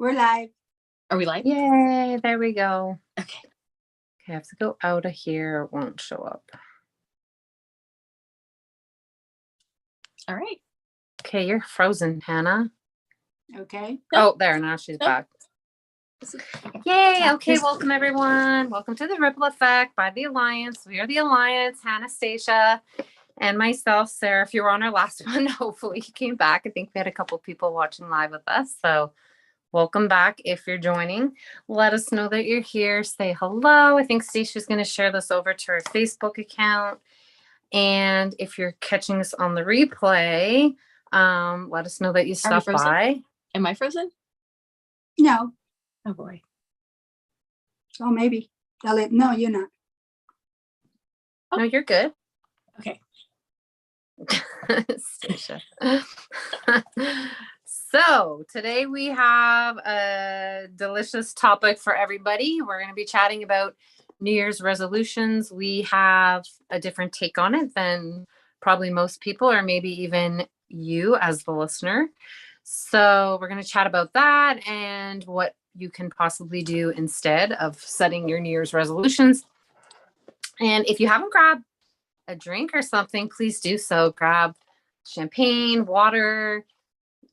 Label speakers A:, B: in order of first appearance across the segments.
A: We're live.
B: Are we live?
C: Yay, there we go.
B: Okay.
C: Okay, I have to go out of here. It won't show up.
B: All right.
C: Okay, you're frozen, Hannah.
A: Okay.
C: Oh, there, now she's back. Yay, okay, welcome everyone. Welcome to the Ripple Effect by the Alliance. We are the Alliance, Anastasia, and myself, Sarah. If you were on our last one, hopefully you came back. I think we had a couple people watching live with us, so welcome back. If you're joining, let us know that you're here. Say hello. I think Stacey's going to share this over to her Facebook account. And if you're catching this on the replay, let us know that you stopped by.
B: Am I frozen?
A: No.
B: Oh boy.
A: Oh, maybe. No, you're not.
C: No, you're good.
B: Okay.
C: So today we have a delicious topic for everybody. We're going to be chatting about New Year's resolutions. We have a different take on it than probably most people, or maybe even you as the listener. So we're going to chat about that and what you can possibly do instead of setting your New Year's resolutions. And if you haven't grabbed a drink or something, please do so. Grab champagne, water.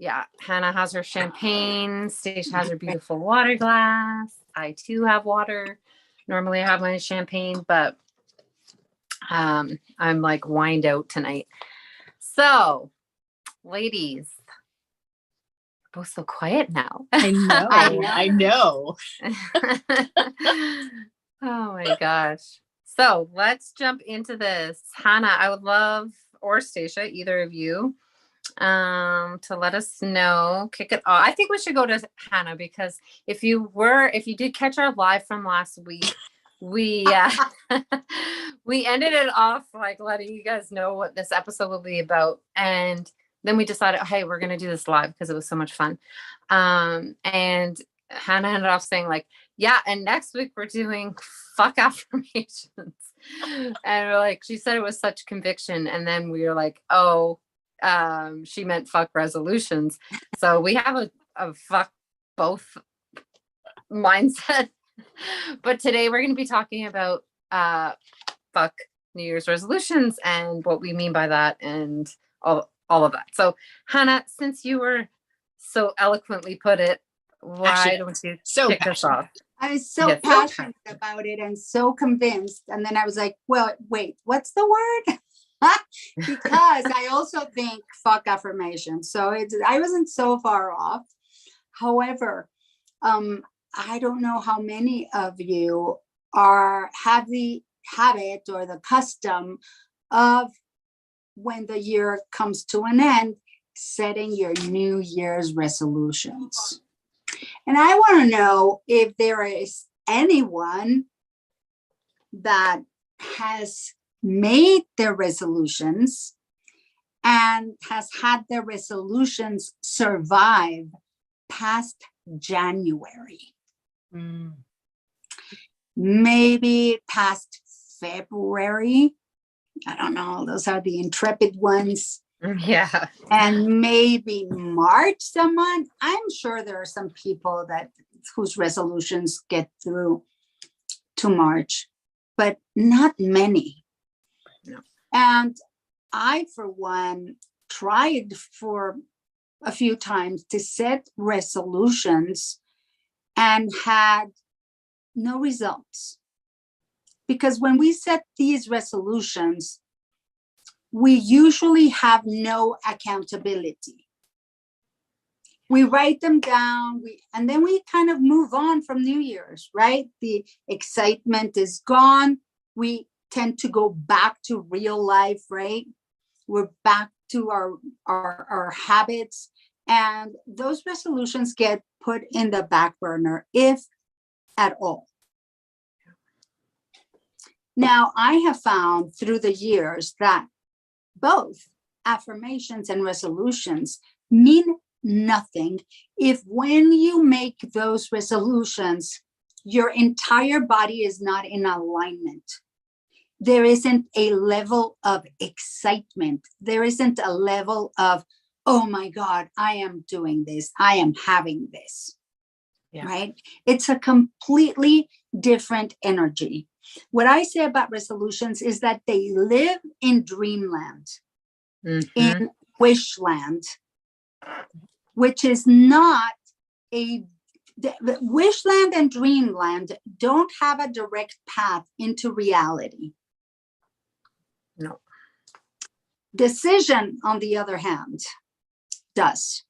C: Yeah, Hannah has her champagne. Stacia has her beautiful water glass. I too have water. Normally I have my champagne, but I'm like wined out tonight. So, ladies, we're both so quiet now.
B: I know. I know.
C: Oh my gosh. So let's jump into this. Hannah, I would love, or Stacia, either of you, to let us know, kick it off. I think we should go to Hannah, because if you did catch our live from last week, we we ended it off like letting you guys know what this episode will be about, and then we decided, hey, we're gonna do this live because it was so much fun. And Hannah ended off saying like, yeah, and next week we're doing fuck affirmations. And we're like, she said it was such conviction, and then we were like, oh, she meant fuck resolutions. So we have a fuck both mindset. But today we're going to be talking about fuck New Year's resolutions and what we mean by that and all of that. So Hannah, since you were so eloquently put it, why don't you kick us off?
A: I was so passionate about it and so convinced. And then I was like, well, wait, what's the word? Because I also think fuck affirmation. So I wasn't so far off. However, I don't know how many of you have the habit or the custom of, when the year comes to an end, setting your New Year's resolutions. And I want to know if there is anyone that has made their resolutions and has had their resolutions survive past January. Maybe past February. I don't know. Those are the intrepid ones.
C: Yeah.
A: And maybe March someone. I'm sure there are some people whose resolutions get through to March, but not many.
C: No.
A: And I, for one, tried for a few times to set resolutions and had no results. Because when we set these resolutions, we usually have no accountability. We write them down, and then we kind of move on from New Year's, right? The excitement is gone. We tend to go back to real life, right? We're back to our habits, and those resolutions get put in the back burner, if at all. Now, I have found through the years that both affirmations and resolutions mean nothing if, when you make those resolutions, your entire body is not in alignment. There isn't a level of excitement. There isn't a level of, oh my God, I am doing this. I am having this.
C: Yeah.
A: Right? It's a completely different energy. What I say about resolutions is that they live in dreamland, in wishland, which is not the wishland and dreamland don't have a direct path into reality.
C: No.
A: Decision, on the other hand, does.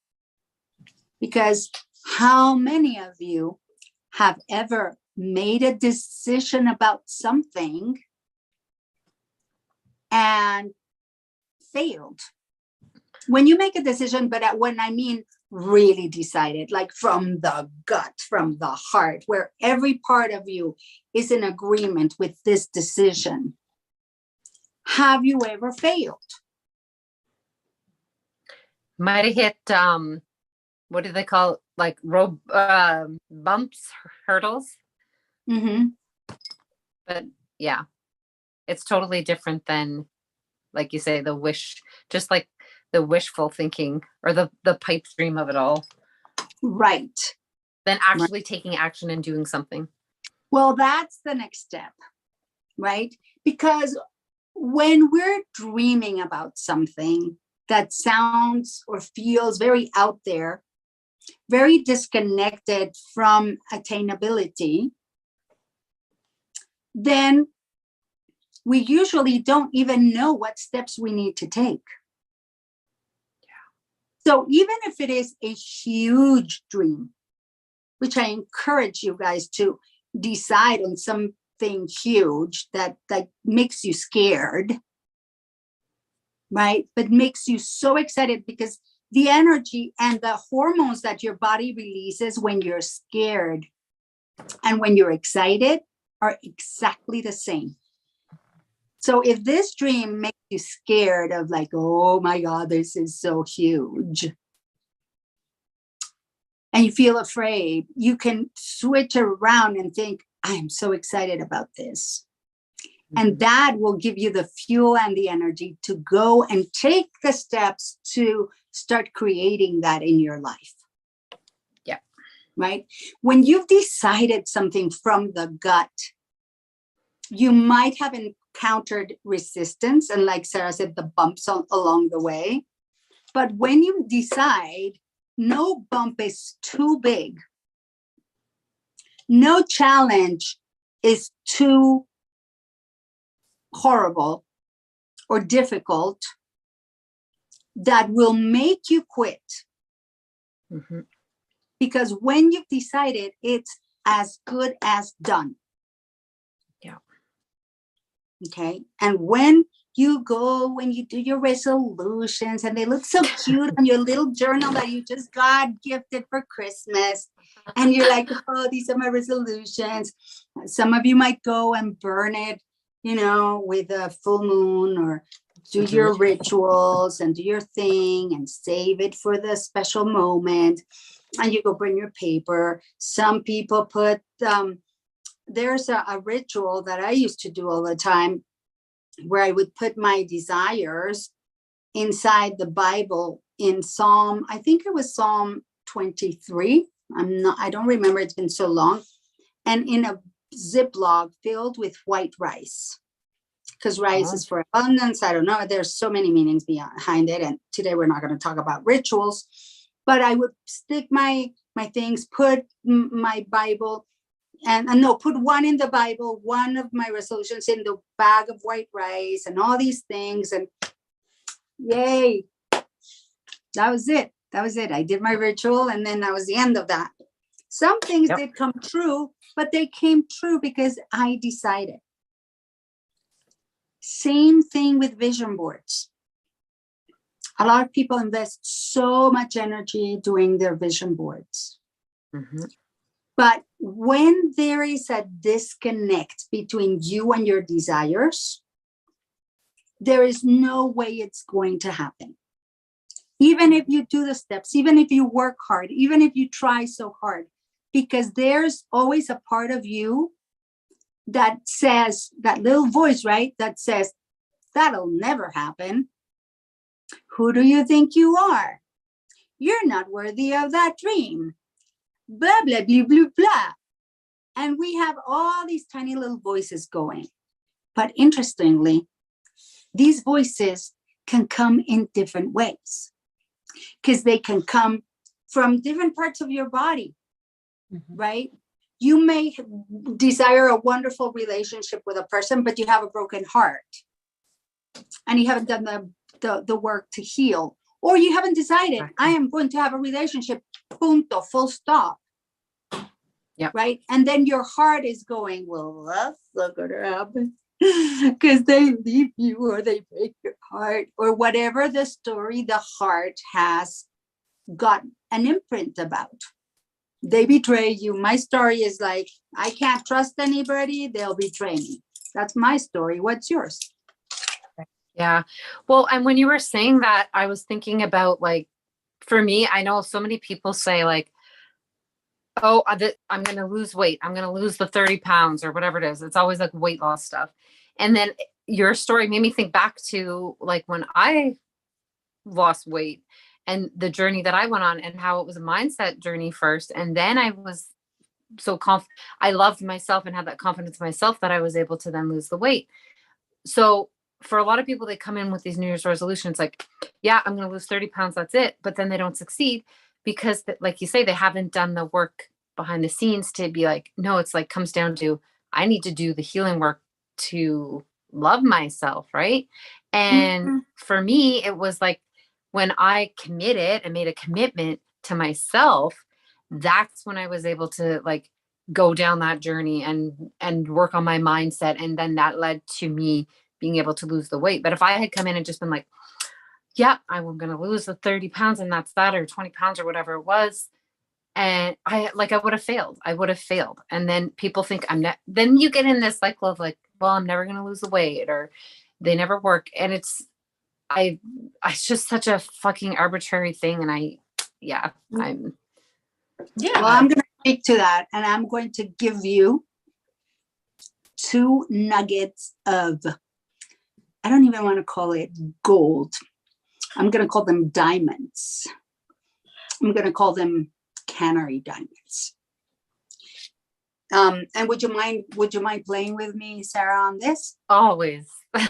A: Because how many of you have ever made a decision about something and failed? When you make a decision, but when I mean really decided, like from the gut, from the heart, where every part of you is in agreement with this decision, have you ever failed?
C: Might have hit what do they call it? Like bumps, hurdles. But yeah, it's totally different than, like you say, the wish, just like the wishful thinking or the pipe dream of it all.
A: Right.
C: Than actually taking action and doing something.
A: Well, that's the next step, right? Because when we're dreaming about something that sounds or feels very out there, very disconnected from attainability, then we usually don't even know what steps we need to take. So even if it is a huge dream, which I encourage you guys to decide on something huge that makes you scared, right? But makes you so excited, because the energy and the hormones that your body releases when you're scared and when you're excited are exactly the same. So if this dream makes you scared of like, oh my God, this is so huge, and you feel afraid, you can switch around and think, I'm so excited about this. And that will give you the fuel and the energy to go and take the steps to start creating that in your life.
C: Yeah.
A: Right? When you've decided something from the gut, you might have encountered resistance, and like Sarah said, the bumps along the way. But when you decide, no bump is too big, no challenge is too horrible or difficult that will make you quit. Because when you've decided, it's as good as done.
C: Yeah.
A: Okay. And when you do your resolutions and they look so cute on your little journal that you just got gifted for Christmas, and you're like, oh, these are my resolutions. Some of you might go and burn it, with a full moon, or do your rituals and do your thing and save it for the special moment. And you go bring your paper. Some people put, there's a ritual that I used to do all the time, where I would put my desires inside the Bible in Psalm, I think it was Psalm 23. I don't remember, it's been so long. And in a Ziploc filled with white rice, because rice is for abundance. I don't know. There's so many meanings behind it. And today we're not going to talk about rituals, but I would stick my things, put my Bible, and put one in the Bible, one of my resolutions in the bag of white rice, and all these things. And yay, that was it. I did my ritual, and then that was the end of that. Some things did come true, but they came true because I decided. Same thing with vision boards. A lot of people invest so much energy doing their vision boards. But when there is a disconnect between you and your desires, there is no way it's going to happen. Even if you do the steps, even if you work hard, even if you try so hard, because there's always a part of you that says, that little voice, right? That says, that'll never happen. Who do you think you are? You're not worthy of that dream. blah, blah, blah, blah, blah. And we have all these tiny little voices going. But interestingly, these voices can come in different ways because they can come from different parts of your body, right? You may desire a wonderful relationship with a person, but you have a broken heart and you haven't done the work to heal, or you haven't decided, I am going to have a relationship, punto, full stop.
C: Yep.
A: Right. And then your heart is going, well, that's not going to happen because they leave you or they break your heart or whatever the story the heart has got an imprint about. They betray you. My story is like, I can't trust anybody. They'll betray me. That's my story. What's yours?
C: Yeah. Well, and when you were saying that, I was thinking about, like, for me, I know so many people say, like, oh, I'm going to lose weight. I'm going to lose the 30 pounds or whatever it is. It's always like weight loss stuff. And then your story made me think back to, like, when I lost weight and the journey that I went on and how it was a mindset journey first. And then I was so I loved myself and had that confidence in myself that I was able to then lose the weight. So for a lot of people, they come in with these New Year's resolutions, like, yeah, I'm going to lose 30 pounds. That's it. But then they don't succeed because, like you say, they haven't done the work behind the scenes to be like, no, it's like comes down to, I need to do the healing work to love myself. Right. And for me, it was like, when I committed and made a commitment to myself, that's when I was able to, like, go down that journey and work on my mindset. And then that led to me being able to lose the weight. But if I had come in and just been like, yeah, I'm going to lose the 30 pounds and that's that, or 20 pounds or whatever it was. And I would have failed. I would have failed. And then people think then you get in this cycle of like, well, I'm never going to lose the weight, or they never work. And it's just such a fucking arbitrary thing. And I'm
A: well, I'm going to speak to that, and I'm going to give you 2 nuggets of, I don't even want to call it gold. I'm going to call them diamonds. I'm going to call them canary diamonds. And would you mind playing with me, Sarah, on this?
C: Always.
A: All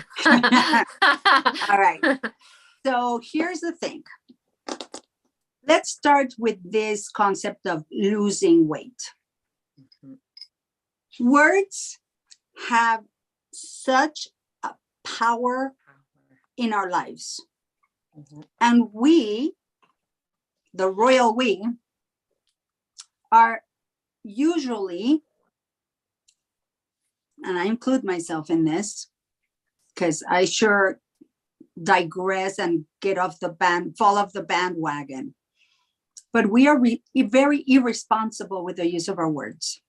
A: right. So here's the thing. Let's start with this concept of losing weight. Words have such a power in our lives. And we, the royal we, are usually, and I include myself in this, because I sure digress and fall off the bandwagon. But we are very irresponsible with the use of our words.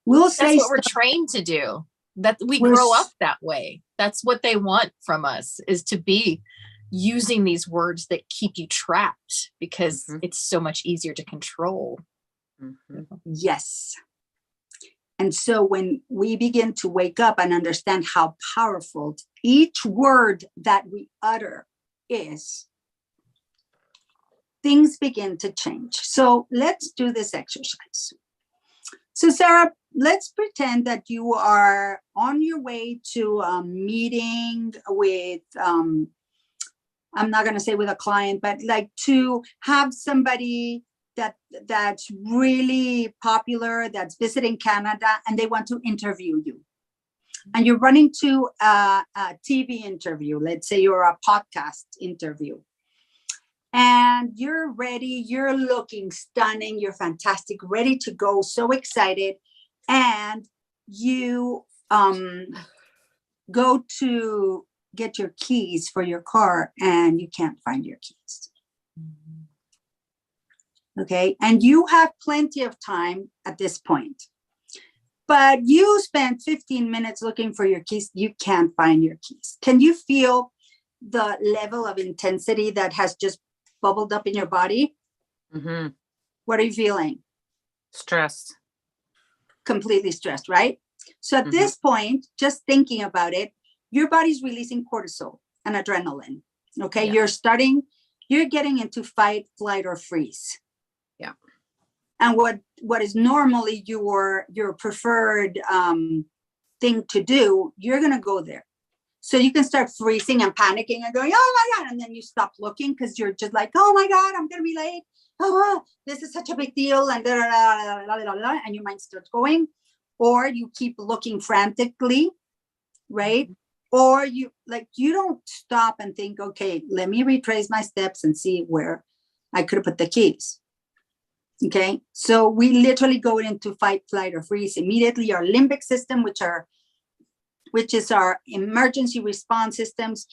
B: That's what we're trained to do. That we grow up that way. That's what they want from us, is to be using these words that keep you trapped, because it's so much easier to control.
A: Yes. And so when we begin to wake up and understand how powerful each word that we utter is, things begin to change. So let's do this exercise. So Sarah, let's pretend that you are on your way to a meeting with, I'm not going to say with a client, but like to have somebody that's really popular, that's visiting Canada, and they want to interview you. And you're running to a TV interview. Let's say you're a podcast interview. And you're ready, you're looking stunning, you're fantastic, ready to go, so excited. And you go to get your keys for your car and you can't find your keys. Okay, and you have plenty of time at this point. But you spent 15 minutes looking for your keys, you can't find your keys. Can you feel the level of intensity that has just bubbled up in your body? What are you feeling?
C: Stressed.
A: Completely stressed, right? So at this point, just thinking about it, your body's releasing cortisol and adrenaline. Okay, you're getting into fight, flight, or freeze.
C: Yeah.
A: and what is normally your preferred thing to do, you're going to go there. So you can start freezing and panicking and going, oh my God. And then you stop looking because you're just like, oh my God, I'm going to be late. Oh, this is such a big deal. And and your mind starts going, or you keep looking frantically, right? Or you don't stop and think, okay, let me retrace my steps and see where I could have put the keys. Okay. So we literally go into fight, flight, or freeze immediately. Our limbic system, which is our emergency response systems,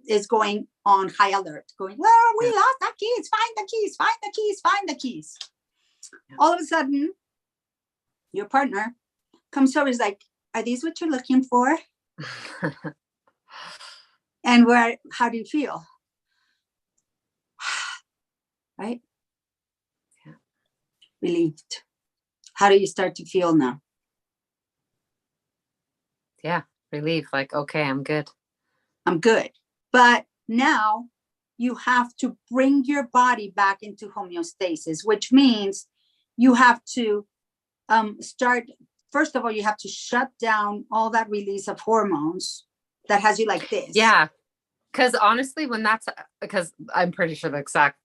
A: is going on high alert, going, well, we lost the keys, find the keys, find the keys, find the keys. All of a sudden, your partner comes over, is like, are these what you're looking for? And how do you feel? Right?
C: Yeah.
A: Relieved. How do you start to feel now?
C: Yeah, relief. Like, okay, I'm good.
A: I'm good. But now you have to bring your body back into homeostasis, which means you have to start. First of all, you have to shut down all that release of hormones that has you like this.
C: Yeah. Because honestly, because I'm pretty sure the exact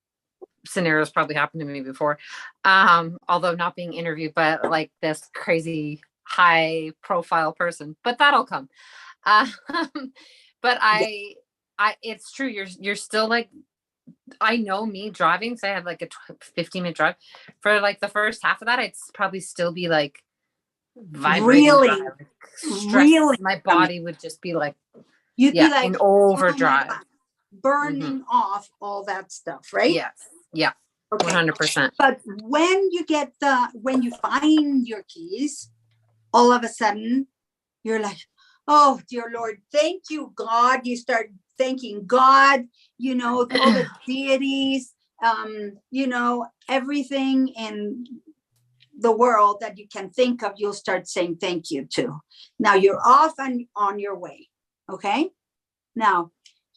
C: scenarios probably happened to me before. Although not being interviewed, but like this crazy high profile person, but that'll come. But it's true. You're still like, I know me driving. So I had like a 15-minute drive for like the first half of that. I'd probably still be like vibrating. Really, my body would just be like, you'd be like in overdrive,
A: burning off all that stuff, right?
C: Yes. Yeah. Okay. 100%.
A: But when you find your keys, all of a sudden you're like, oh dear Lord, thank you, God. You start thanking God, all the deities, everything in the world that you can think of, you'll start saying thank you to. Now you're off and on your way. Okay. Now,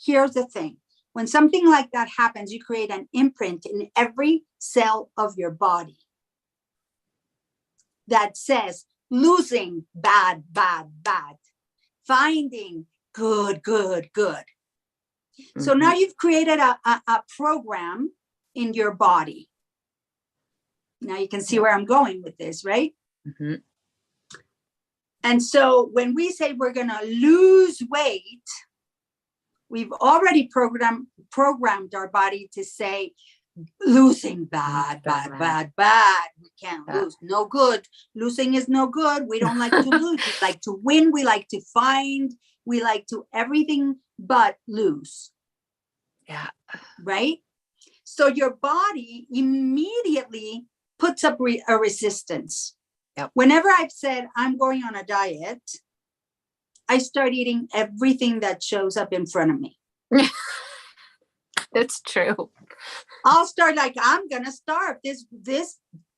A: here's the thing. When something like that happens, you create an imprint in every cell of your body that says losing, bad, bad, bad, finding, good, good, good. Mm-hmm. So now you've created a program in your body. Now you can see where I'm going with this, right?
C: Mm-hmm.
A: And so when we say we're going to lose weight, we've already programmed our body to say, losing, bad, bad, bad, bad. We can't lose. No good. Losing is no good. We don't like to lose. We like to win. We like to find. We like to everything but lose.
C: Yeah.
A: Right? So your body immediately puts up a resistance.
C: Yep.
A: Whenever I've said I'm going on a diet, I start eating everything that shows up in front of me.
C: It's true.
A: I'll start like, I'm going to starve. This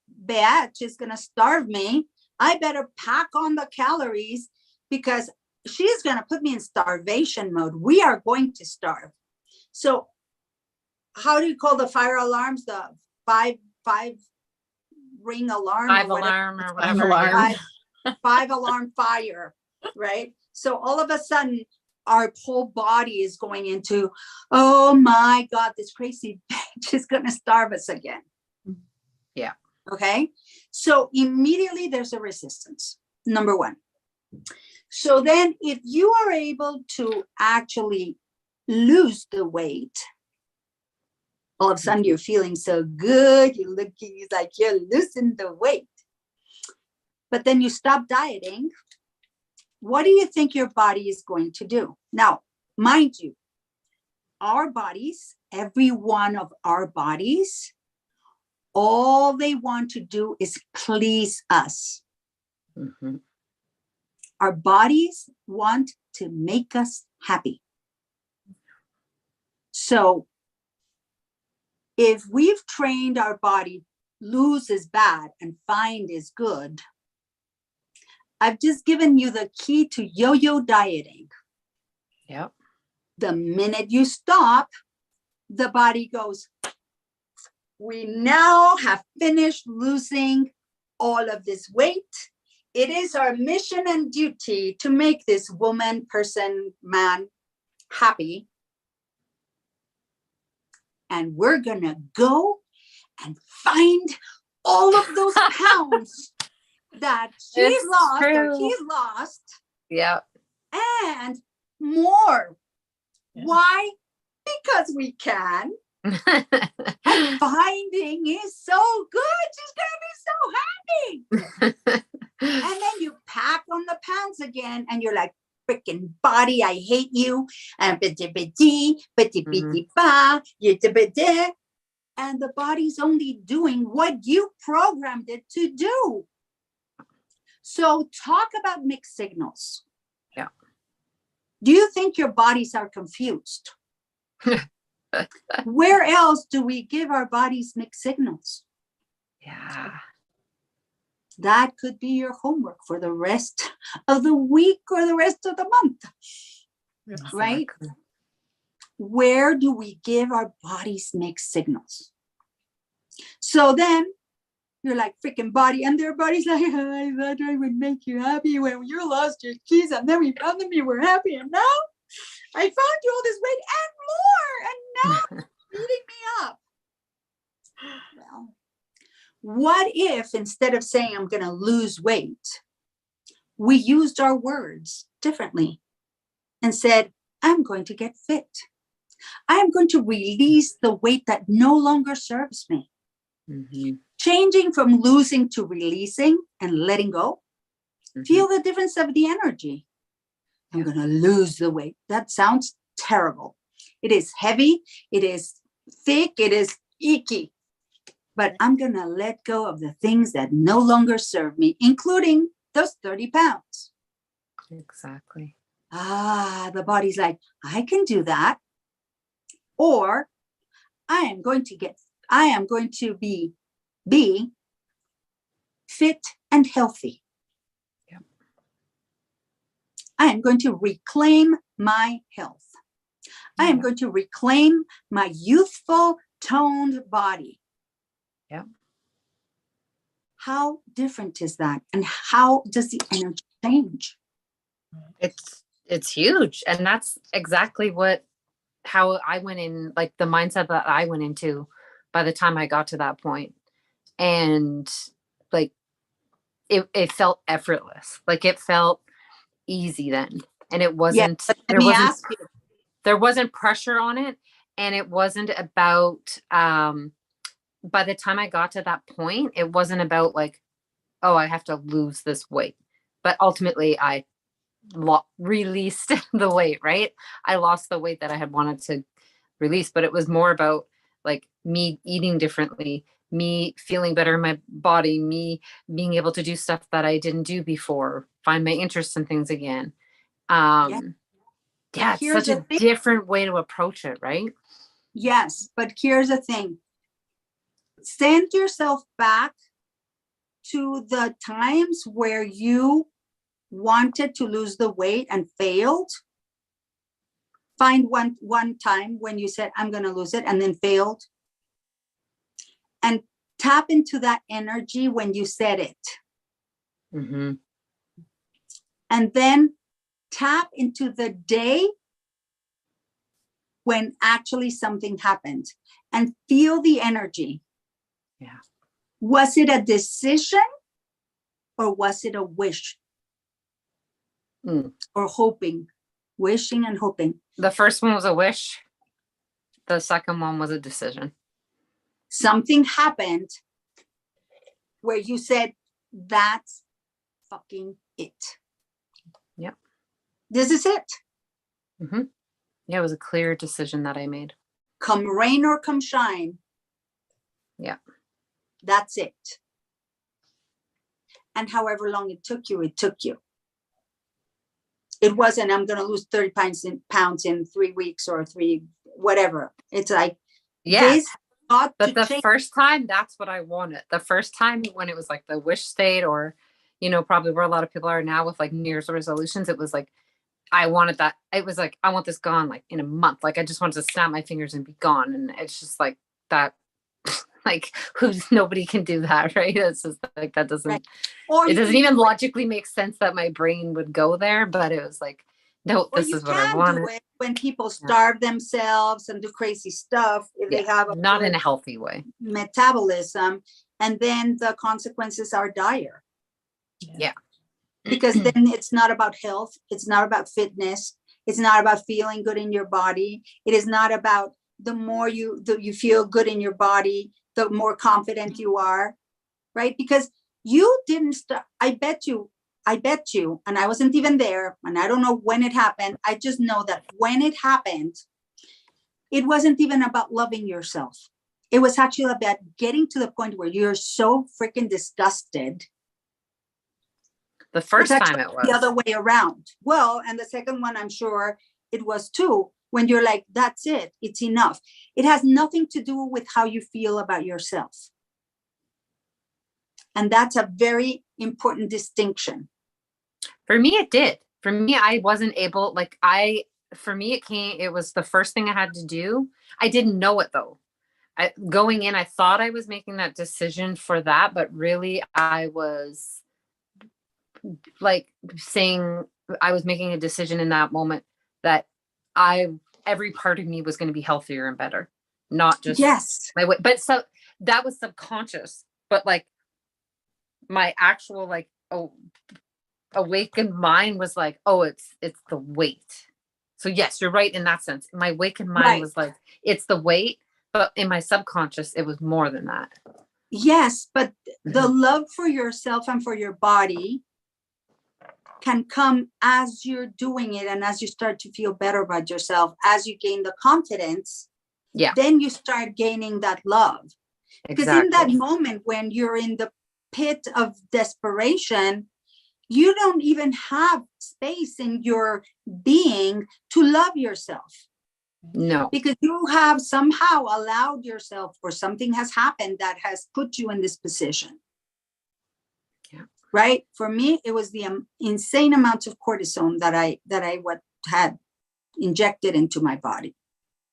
A: batch is going to starve me. I better pack on the calories because she's going to put me in starvation mode. We are going to starve. So how do you call the fire alarms? The five ring alarm?
C: Five
A: alarm fire, right? So all of a sudden, our whole body is going into, oh my God, this crazy bitch is going to starve us again.
C: Yeah.
A: Okay. So immediately there's a resistance, number one. So then if you are able to actually lose the weight, all of a sudden you're feeling so good. You're looking like you're losing the weight. But then you stop dieting. What do you think your body is going to do? Now, mind you, our bodies, every one of our bodies, all they want to do is please us.
C: Mm-hmm.
A: Our bodies want to make us happy. So if we've trained our body, lose is bad and find is good, I've just given you the key to yo-yo dieting.
C: Yep.
A: The minute you stop, the body goes, we now have finished losing all of this weight. It is our mission and duty to make this woman, person, man happy. And we're gonna go and find all of those pounds that she's lost or he's lost.
C: Yeah.
A: And more. Yeah. Why? Because we can. And finding is so good. She's gonna be so happy. And then you pack on the pounds again, and you're like, freaking body, I hate you. And and the body's only doing what you programmed it to do. So talk about mixed signals.
C: Yeah.
A: Do you think your bodies are confused? Where else do we give our bodies mixed signals?
C: Yeah.
A: That could be your homework for the rest of the week or the rest of the month. Exactly. Right? Where do we give our bodies mixed signals? So then you're like, freaking body, and their body's like, oh, I thought I would make you happy when you lost your keys, and then we found them, you were happy, and now I found you all this weight and more, and now beating me up. Well, what if instead of saying I'm going to lose weight, we used our words differently and said, I'm going to get fit. I'm going to release the weight that no longer serves me. Mm-hmm. Changing from losing to releasing and letting go. Mm-hmm. Feel the difference of the energy. I'm going to lose the weight. That sounds terrible. It is heavy. It is thick. It is icky. But I'm going to let go of the things that no longer serve me, including those 30 pounds.
C: Exactly.
A: The body's like, I can do that. Or I am going to be fit and healthy. Yeah. I am going to reclaim my health. I am going to reclaim my youthful, toned body.
C: Yeah.
A: How different is that? And how does the energy change?
C: It's huge. And that's exactly how I went in, like the mindset that I went into by the time I got to that point. And like, it felt effortless. Like it felt easy then. And it wasn't, there wasn't pressure on it. And it wasn't about, by the time I got to that point, it wasn't about like, oh, I have to lose this weight. But ultimately I released the weight, right? I lost the weight that I had wanted to release, but it was more about like me eating differently, me feeling better in my body, me being able to do stuff that I didn't do before, find my interests in things again. It's such a different way to approach it, right?
A: Yes, but here's the thing. Send yourself back to the times where you wanted to lose the weight and failed. Find one time when you said, I'm going to lose it, and then failed. And tap into that energy when you said it.
C: Mm-hmm.
A: And then tap into the day when actually something happened and feel the energy.
C: Yeah.
A: Was it a decision or was it a wish? Or hoping, wishing and hoping.
C: The first one was a wish. The second one was a decision.
A: Something happened where you said, that's fucking it.
C: Yep.
A: This is it.
C: Mm-hmm. Yeah, it was a clear decision that I made.
A: Come rain or come shine.
C: Yeah.
A: That's it. And however long it took you, it took you. It wasn't, I'm going to lose 30 pounds in 3 weeks or whatever. It's like,
C: this but the change. First time, that's what I wanted. The first time when it was like the wish state, or, probably where a lot of people are now with like New Year's resolutions, it was like, I wanted that. It was like, I want this gone like in a month. Like I just wanted to snap my fingers and be gone. And it's just like that Like nobody can do that, right? It's just like that doesn't
A: Right. Or
C: it
A: you
C: doesn't
A: can
C: even
A: do it,
C: logically make sense that my brain would go there, but it was like, no,
A: or
C: this
A: you
C: is what I
A: can do
C: wanted.
A: it when people
C: Yeah.
A: starve themselves and do crazy stuff if they
C: Yeah,
A: have a
C: not in
A: good
C: a healthy way.
A: metabolism, and then the consequences are dire.
C: Yeah.
A: Because then it's not about health, it's not about fitness, it's not about feeling good in your body. It is not about the more you feel good in your body, the more confident you are, right? Because you didn't start. I bet you, and I wasn't even there, and I don't know when it happened. I just know that when it happened, it wasn't even about loving yourself. It was actually about getting to the point where you're so freaking disgusted.
C: The first
A: It's
C: time
A: actually
C: it was.
A: the other way around. Well, and the second one, I'm sure it was too, when you're like, that's it, it's enough. It has nothing to do with how you feel about yourself. And that's a very important distinction.
C: For me, it did. For me, I wasn't able, like, for me, it was the first thing I had to do. I didn't know it though. Going in, I thought I was making that decision for that, but really I was like saying I was making a decision in that moment that every part of me was going to be healthier and better, not just
A: Yes.
C: my way. But so that was subconscious, but like my actual like awakened mind was like, oh, it's the weight. So yes, you're right in that sense. My awakened mind was like, it's the weight, but in my subconscious, it was more than that.
A: Yes, but the love for yourself and for your body can come as you're doing it, and as you start to feel better about yourself, as you gain the confidence, then you start gaining that love. Because in that moment when you're in the pit of desperation, you don't even have space in your being to love yourself.
C: No.
A: Because you have somehow allowed yourself, or something has happened that has put you in this position.
C: Yeah.
A: Right? For me, it was the insane amounts of cortisone that I had injected into my body.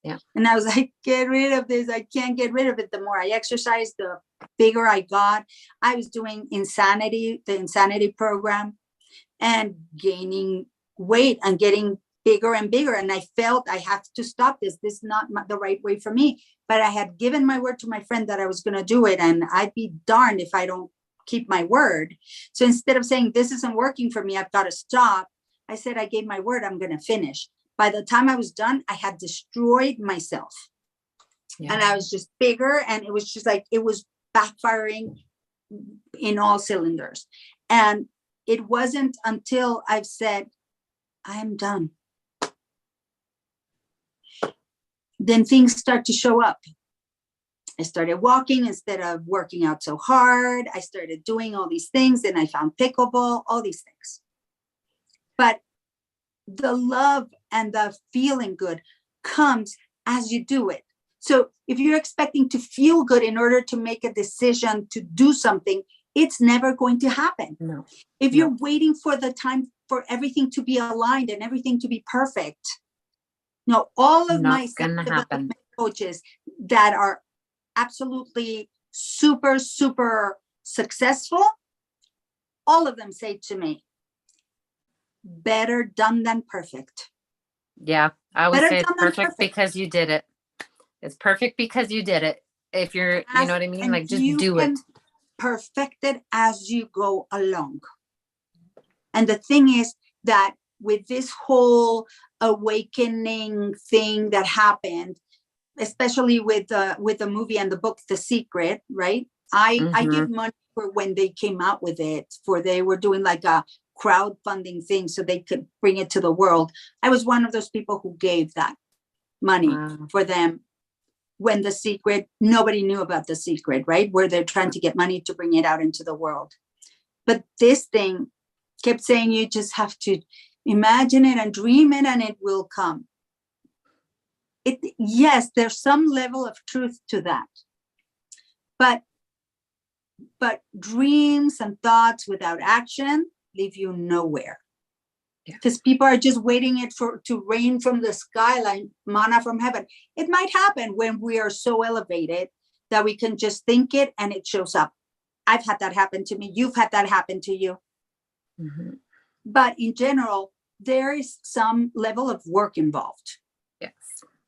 C: Yeah.
A: And I was like, get rid of this. I can't get rid of it. The more I exercised, the bigger I got. I was doing the insanity program, and gaining weight and getting bigger and bigger. And I felt I have to stop this. This is not the right way for me. But I had given my word to my friend that I was going to do it. And I'd be darned if I don't keep my word. So instead of saying, this isn't working for me, I've got to stop, I said, I gave my word, I'm going to finish. By the time I was done, I had destroyed myself. Yeah. And I was just bigger. And it was just like, it was backfiring in all cylinders. And it wasn't until I've said, I'm done, then things start to show up. I started walking instead of working out so hard. I started doing all these things. Then I found pickleball, all these things. But the love and the feeling good comes as you do it. So if you're expecting to feel good in order to make a decision to do something, it's never going to happen.
C: No.
A: If you're waiting for the time for everything to be aligned and everything to be perfect, no, all of my self-development coaches that are absolutely super, super successful, all of them say to me, better done than perfect.
C: Yeah, I would say it's perfect because you did it. It's perfect because you did it. If you're, you know what I mean? Like, just do it.
A: Perfect it as you go along. And the thing is that with this whole awakening thing that happened, especially with the movie and the book, The Secret, right? I give money for when they came out with it, they were doing like a crowdfunding thing so they could bring it to the world. I was one of those people who gave that money for them when The Secret, nobody knew about The Secret, right? Where they're trying to get money to bring it out into the world. But this thing kept saying, you just have to imagine it and dream it and it will come. Yes, there's some level of truth to that. But dreams and thoughts without action leave you nowhere. Because people are just waiting to rain from the sky like manna from heaven. It might happen when we are so elevated that we can just think it and it shows up. I've had that happen to me. You've had that happen to you.
C: Mm-hmm.
A: But in general, there is some level of work involved.
C: Yes.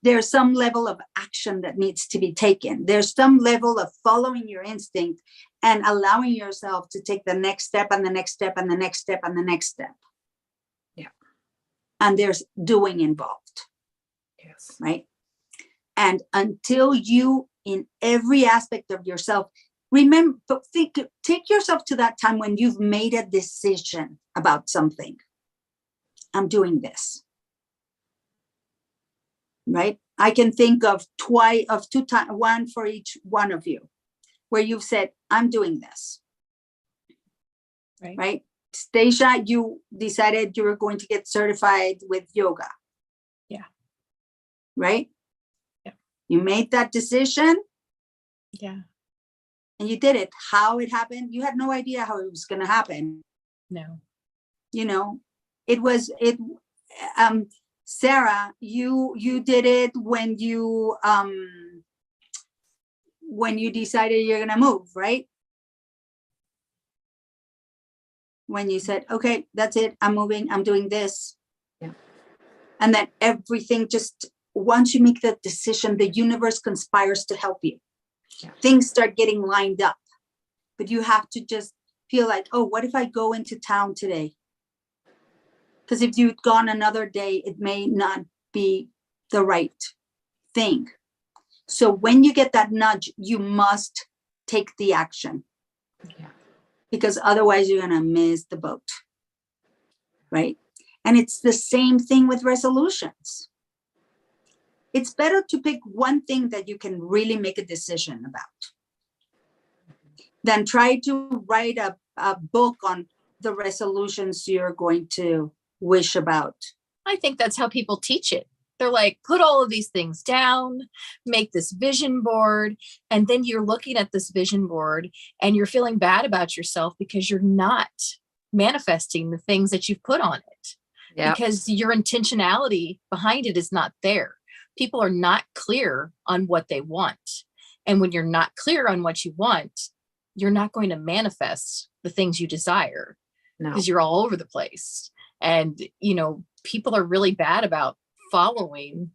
A: There's some level of action that needs to be taken. There's some level of following your instinct and allowing yourself to take the next step and the next step and the next step and the next step.
C: Yeah.
A: And there's doing involved.
C: Yes.
A: Right. And until you, in every aspect of yourself, remember, take yourself to that time when you've made a decision about something. I'm doing this. Right? I can think of two times, one for each one of you, where you've said, I'm doing this. Right? Stacia, you decided you were going to get certified with yoga.
B: Yeah.
A: Right?
B: Yeah.
A: You made that decision.
B: Yeah.
A: And you did it. How it happened, you had no idea how it was going to happen.
B: No.
A: Sarah, you did it when you decided you're going to move, right? When you said, okay, that's it. I'm moving. I'm doing this.
C: Yeah.
A: And then everything just, once you make that decision, the universe conspires to help you. Yeah. Things start getting lined up, but you have to just feel like, oh, what if I go into town today? Because if you'd gone another day, it may not be the right thing. So when you get that nudge, you must take the action. Yeah. Because otherwise you're going to miss the boat. Right? And it's the same thing with resolutions. It's better to pick one thing that you can really make a decision about than try to write a book on the resolutions you're going to wish about.
B: I think that's how people teach it. They're like, put all of these things down, make this vision board, and then you're looking at this vision board and you're feeling bad about yourself because you're not manifesting the things that you've put on it. Yep. Because your intentionality behind it is not there. People are not clear on what they want. And when you're not clear on what you want, you're not going to manifest the things you desire because you're all over the place. And, people are really bad about following,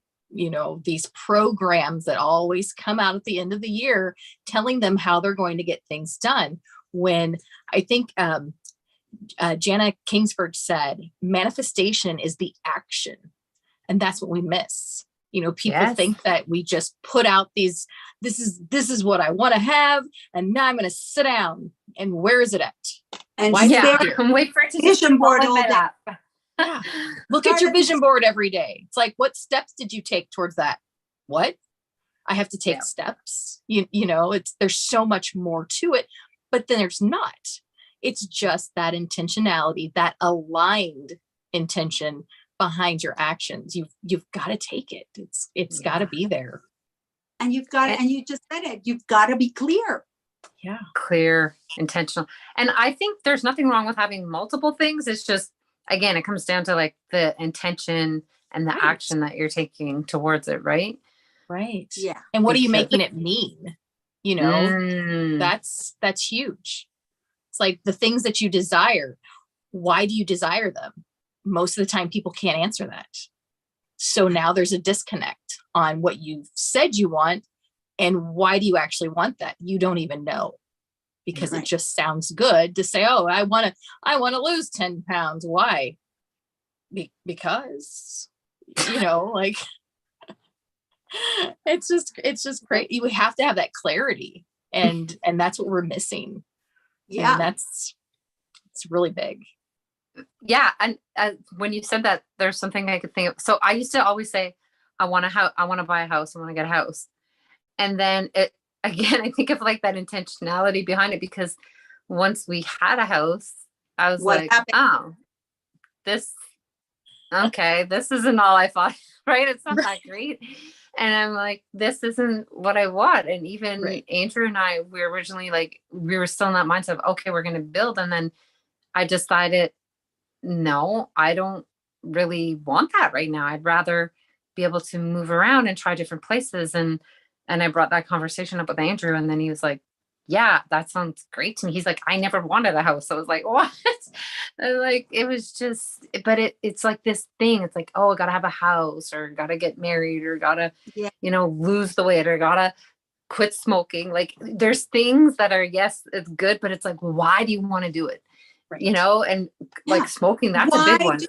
B: these programs that always come out at the end of the year, telling them how they're going to get things done. When I think Jana Kingsford said, manifestation is the action. And that's what we miss. People think that we just put out this is what I want to have. And now I'm going to sit down. And where is it at?
A: And
C: wait for it to vision board all day.
B: Yeah. Look at your vision board every day. It's like, what steps did you take towards that? What? I have to take steps. There's so much more to it, but then there's not. It's just that intentionality, that aligned intention behind your actions. You've got to take it. It's got to be there.
A: And you've got to, and you just said it, you've got to be clear.
B: Yeah.
C: Clear, intentional. And I think there's nothing wrong with having multiple things. It's just, again, it comes down to like the intention and the action that you're taking towards it. Right.
B: Right.
A: Yeah.
B: And what are you making it mean? That's huge. It's like the things that you desire. Why do you desire them? Most of the time people can't answer that. So now there's a disconnect on what you've said you want and why do you actually want that? You don't even know because it just sounds good to say, oh, I want to lose 10 pounds. Why? Because, like it's just great. You have to have that clarity and that's what we're missing.
A: Yeah.
B: And it's really big.
C: Yeah. And when you said that, there's something I could think of. So I used to always say, I want to buy a house. I want to get a house. And then again, I think of like that intentionality behind it, because once we had a house, I was oh, this isn't all I thought, right? It's not that great. And I'm like, this isn't what I want. And even Andrew and I, we were originally like, we were still in that mindset of, okay, we're going to build. And then I decided, no, I don't really want that right now. I'd rather be able to move around and try different places. And And I brought that conversation up with Andrew, and then he was like, yeah, that sounds great to me. He's like, I never wanted a house. I was like, what? And like, it was just, but it's like this thing. It's like, oh, I gotta have a house, or gotta get married, or gotta, lose the weight, or gotta quit smoking. Like, there's things that are, yes, it's good, but it's like, why do you want to do it? Right. And like smoking, that's a big one.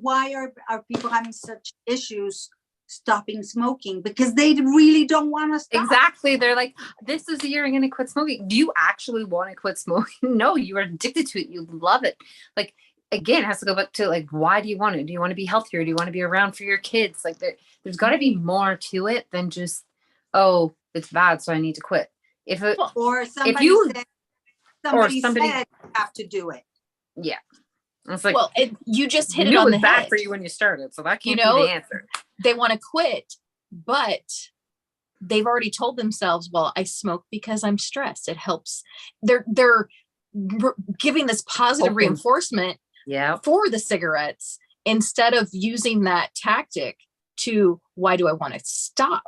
A: Why are people having such issues stopping smoking? Because they really don't want to stop.
C: Exactly. They're like, this is the year I'm going to quit smoking. Do you actually want to quit smoking? No, you are addicted to it. You love it. Like, again, it has to go back to like, why do you want it? Do you want to be healthier? Do you want to be around for your kids? Like, there's got to be more to it than just, oh, it's bad, so I need to quit.
A: Or somebody said you have to do it.
C: Yeah. It's like,
B: well, you just hit it on the head.
C: Bad for you when you started, so that can't be the answer.
B: They want to quit, but they've already told themselves, well, I smoke because I'm stressed. It helps. They're giving this positive reinforcement for the cigarettes instead of using that tactic to, why do I want to stop?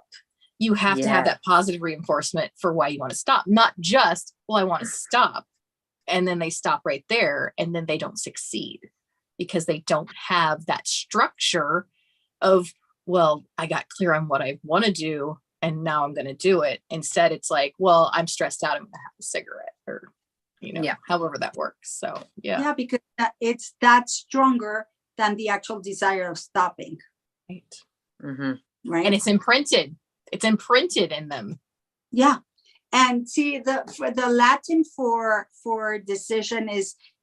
B: You have to have that positive reinforcement for why you want to stop, not just, well, I want to stop. And then they stop right there, and then they don't succeed because they don't have that structure of, well, I got clear on what I want to do, and now I'm going to do it. Instead, it's like, well, I'm stressed out, I'm going to have a cigarette, or, however that works. So,
A: yeah, because it's that stronger than the actual desire of stopping.
B: Right.
C: Mm-hmm.
A: Right.
B: And it's imprinted in them.
A: Yeah. And see, the Latin for decision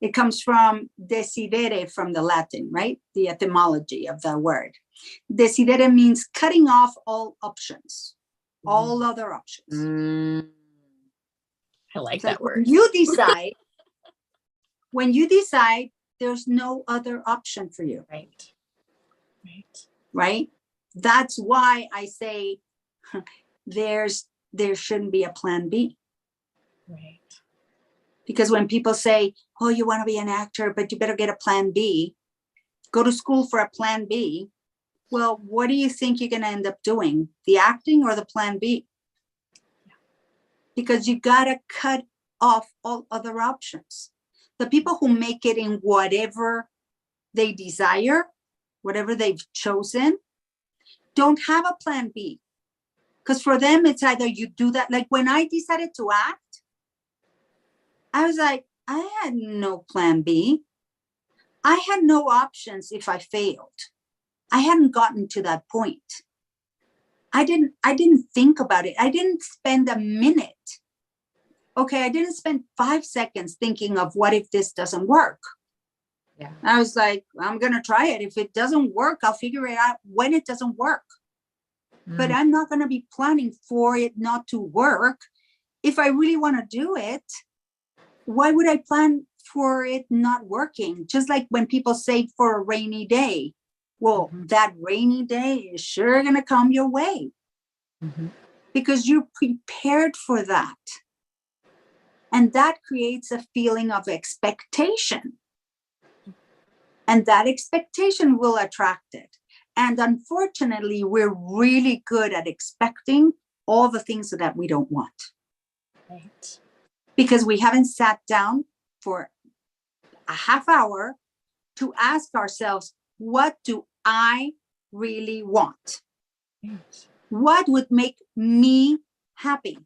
A: it comes from decidere, from the Latin, right? The etymology of the word. Decidere means cutting off all options, all other options.
B: I like that word.
A: When you decide, there's no other option for you. Right? That's why I say there shouldn't be a plan B.
B: Right.
A: Because when people say, oh, you want to be an actor, but you better get a plan B, go to school for a plan B. Well, what do you think you're going to end up doing? The acting or the plan B? Because you got to cut off all other options. The people who make it in whatever they desire, whatever they've chosen, don't have a plan B. Because for them, it's either you do that. Like when I decided to act, I was like, I had no plan B. I had no options if I failed. I hadn't gotten to that point. I didn't think about it. I didn't spend a minute. Okay, I didn't spend 5 seconds thinking of what if this doesn't work.
C: Yeah.
A: I was like, I'm going to try it. If it doesn't work, I'll figure it out when it doesn't work. But I'm not going to be planning for it not to work. If I really want to do it, why would I plan for it not working? Just like when people save for a rainy day. Well, that rainy day is sure going to come your way because you're prepared for that. And that creates a feeling of expectation. And that expectation will attract it. And unfortunately, we're really good at expecting all the things that we don't want.
B: Right.
A: Because we haven't sat down for a half hour to ask ourselves, what do I really want?
B: Right.
A: What would make me happy?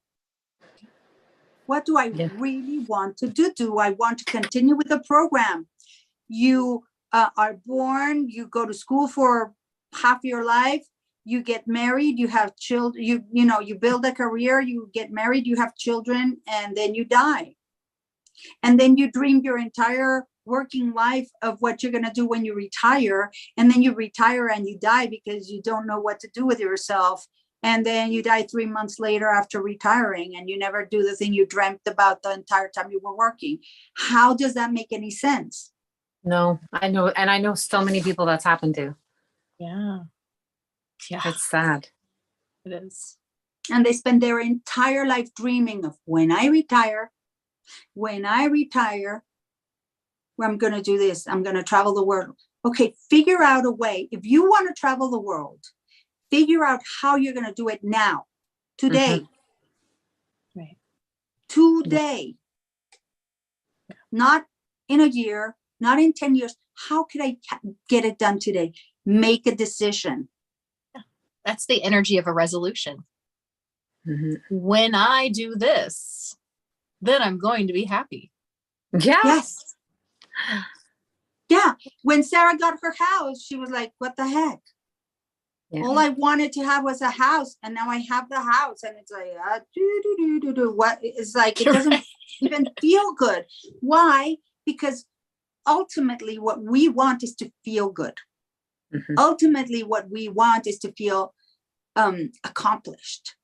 A: What do I really want to do? Do I want to continue with the program? You are born, you go to school for half your life, you get married, you have children, you build a career, you get married, you have children, and then you die. And then you dream your entire working life of what you're going to do when you retire. And then you retire and you die because you don't know what to do with yourself. And then you die 3 months later after retiring, and you never do the thing you dreamt about the entire time you were working. How does that make any sense?
C: No, I know. And I know so many people that's happened to.
B: Yeah.
C: It's sad.
B: It is.
A: And they spend their entire life dreaming of when I retire, where I'm going to do this, I'm going to travel the world. Okay, figure out a way. If you want to travel the world, figure out how you're going to do it now today.
B: Right.
A: Today. Not in a year, not in 10 years. How could I get it done today? Make a decision.
B: That's the energy of a resolution.
C: Mm-hmm.
B: When I do this, then I'm going to be happy.
C: Yeah.
A: Yes. Yeah. When Sarah got her house, she was like, what the heck?
C: Yeah.
A: All I wanted to have was a house, and now I have the house, and it's like, what? It's like, it doesn't even feel good. Why? Because ultimately what we want is to feel good.
C: Mm-hmm.
A: Ultimately what we want is to feel accomplished.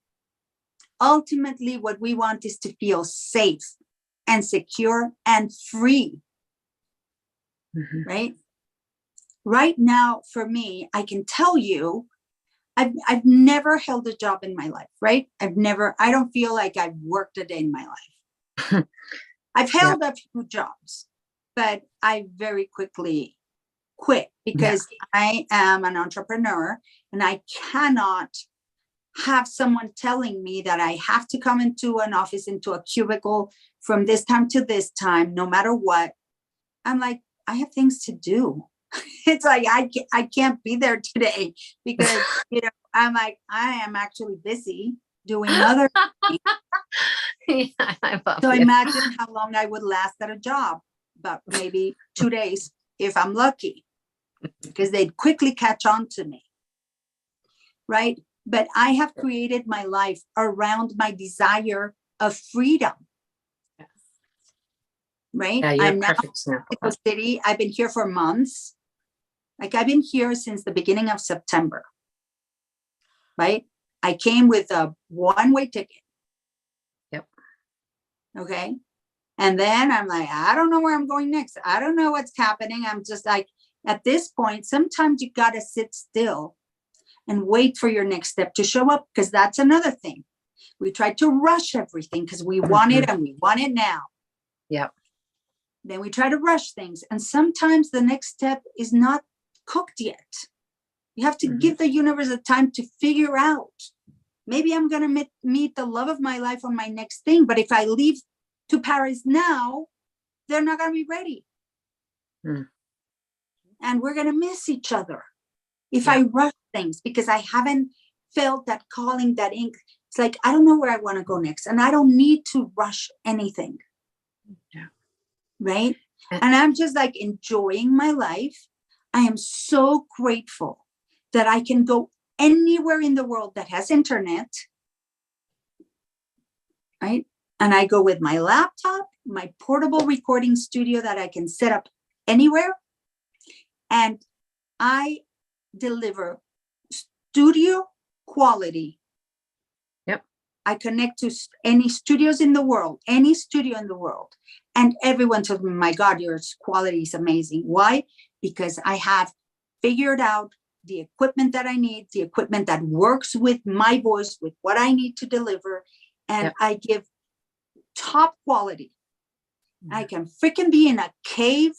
A: Ultimately what we want is to feel safe and secure and free.
C: Mm-hmm.
A: Right now, for me, I can tell you, I've never held a job in my life, right? I don't feel like I've worked a day in my life. I've held a few jobs, but I very quickly quit because I am an entrepreneur, and I cannot have someone telling me that I have to come into an office, into a cubicle from this time to this time, no matter what. I'm like, I have things to do. It's like, I can't be there today because, I'm like, I am actually busy doing other things. So imagine how long I would last at a job, about maybe 2 days if I'm lucky, because they'd quickly catch on to me. Right. But I have created my life around my desire of freedom.
C: Yes.
A: Right.
C: Yeah, you're
A: I'm now
C: perfect
A: in Mexico City. I've been here for months. Like, I've been here since the beginning of September. Right. I came with a one-way ticket.
C: Yep.
A: Okay. And then I'm like, I don't know where I'm going next. I don't know what's happening. I'm just like, at this point, sometimes you got to sit still and wait for your next step to show up, because that's another thing. We try to rush everything because we want it, and we want it now.
C: Yep.
A: Then we try to rush things. And sometimes the next step is not cooked yet. You have to give the universe a time to figure out. Maybe I'm going to meet the love of my life on my next thing. But if I leave to Paris now, they're not going to be ready. And we're going to miss each other if I rush things, because I haven't felt that calling, that ink. It's like, I don't know where I want to go next, and I don't need to rush anything.
C: Yeah.
A: Right. And I'm just like enjoying my life. I am so grateful that I can go anywhere in the world that has internet. Right. And I go with my laptop, my portable recording studio that I can set up anywhere. And I deliver studio quality.
C: Yep.
A: I connect to any studios in the world, any studio in the world. And everyone tells me, my God, your quality is amazing. Why? Because I have figured out the equipment that I need, the equipment that works with my voice, with what I need to deliver. And I give top quality. I can freaking be in a cave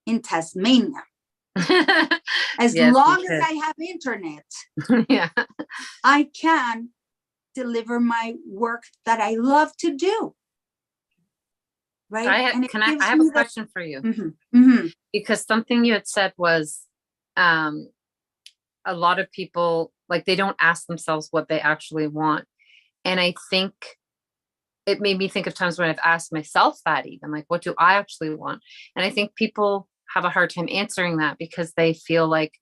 A: in Tasmania. As long as I have internet, I can deliver my work that I love to do. Right.
C: I have a question for you. Because something you had said was a lot of people, like, they don't ask themselves what they actually want. And I think it made me think of times when I've asked myself that, even like, what do I actually want? And I think people have a hard time answering that because they feel like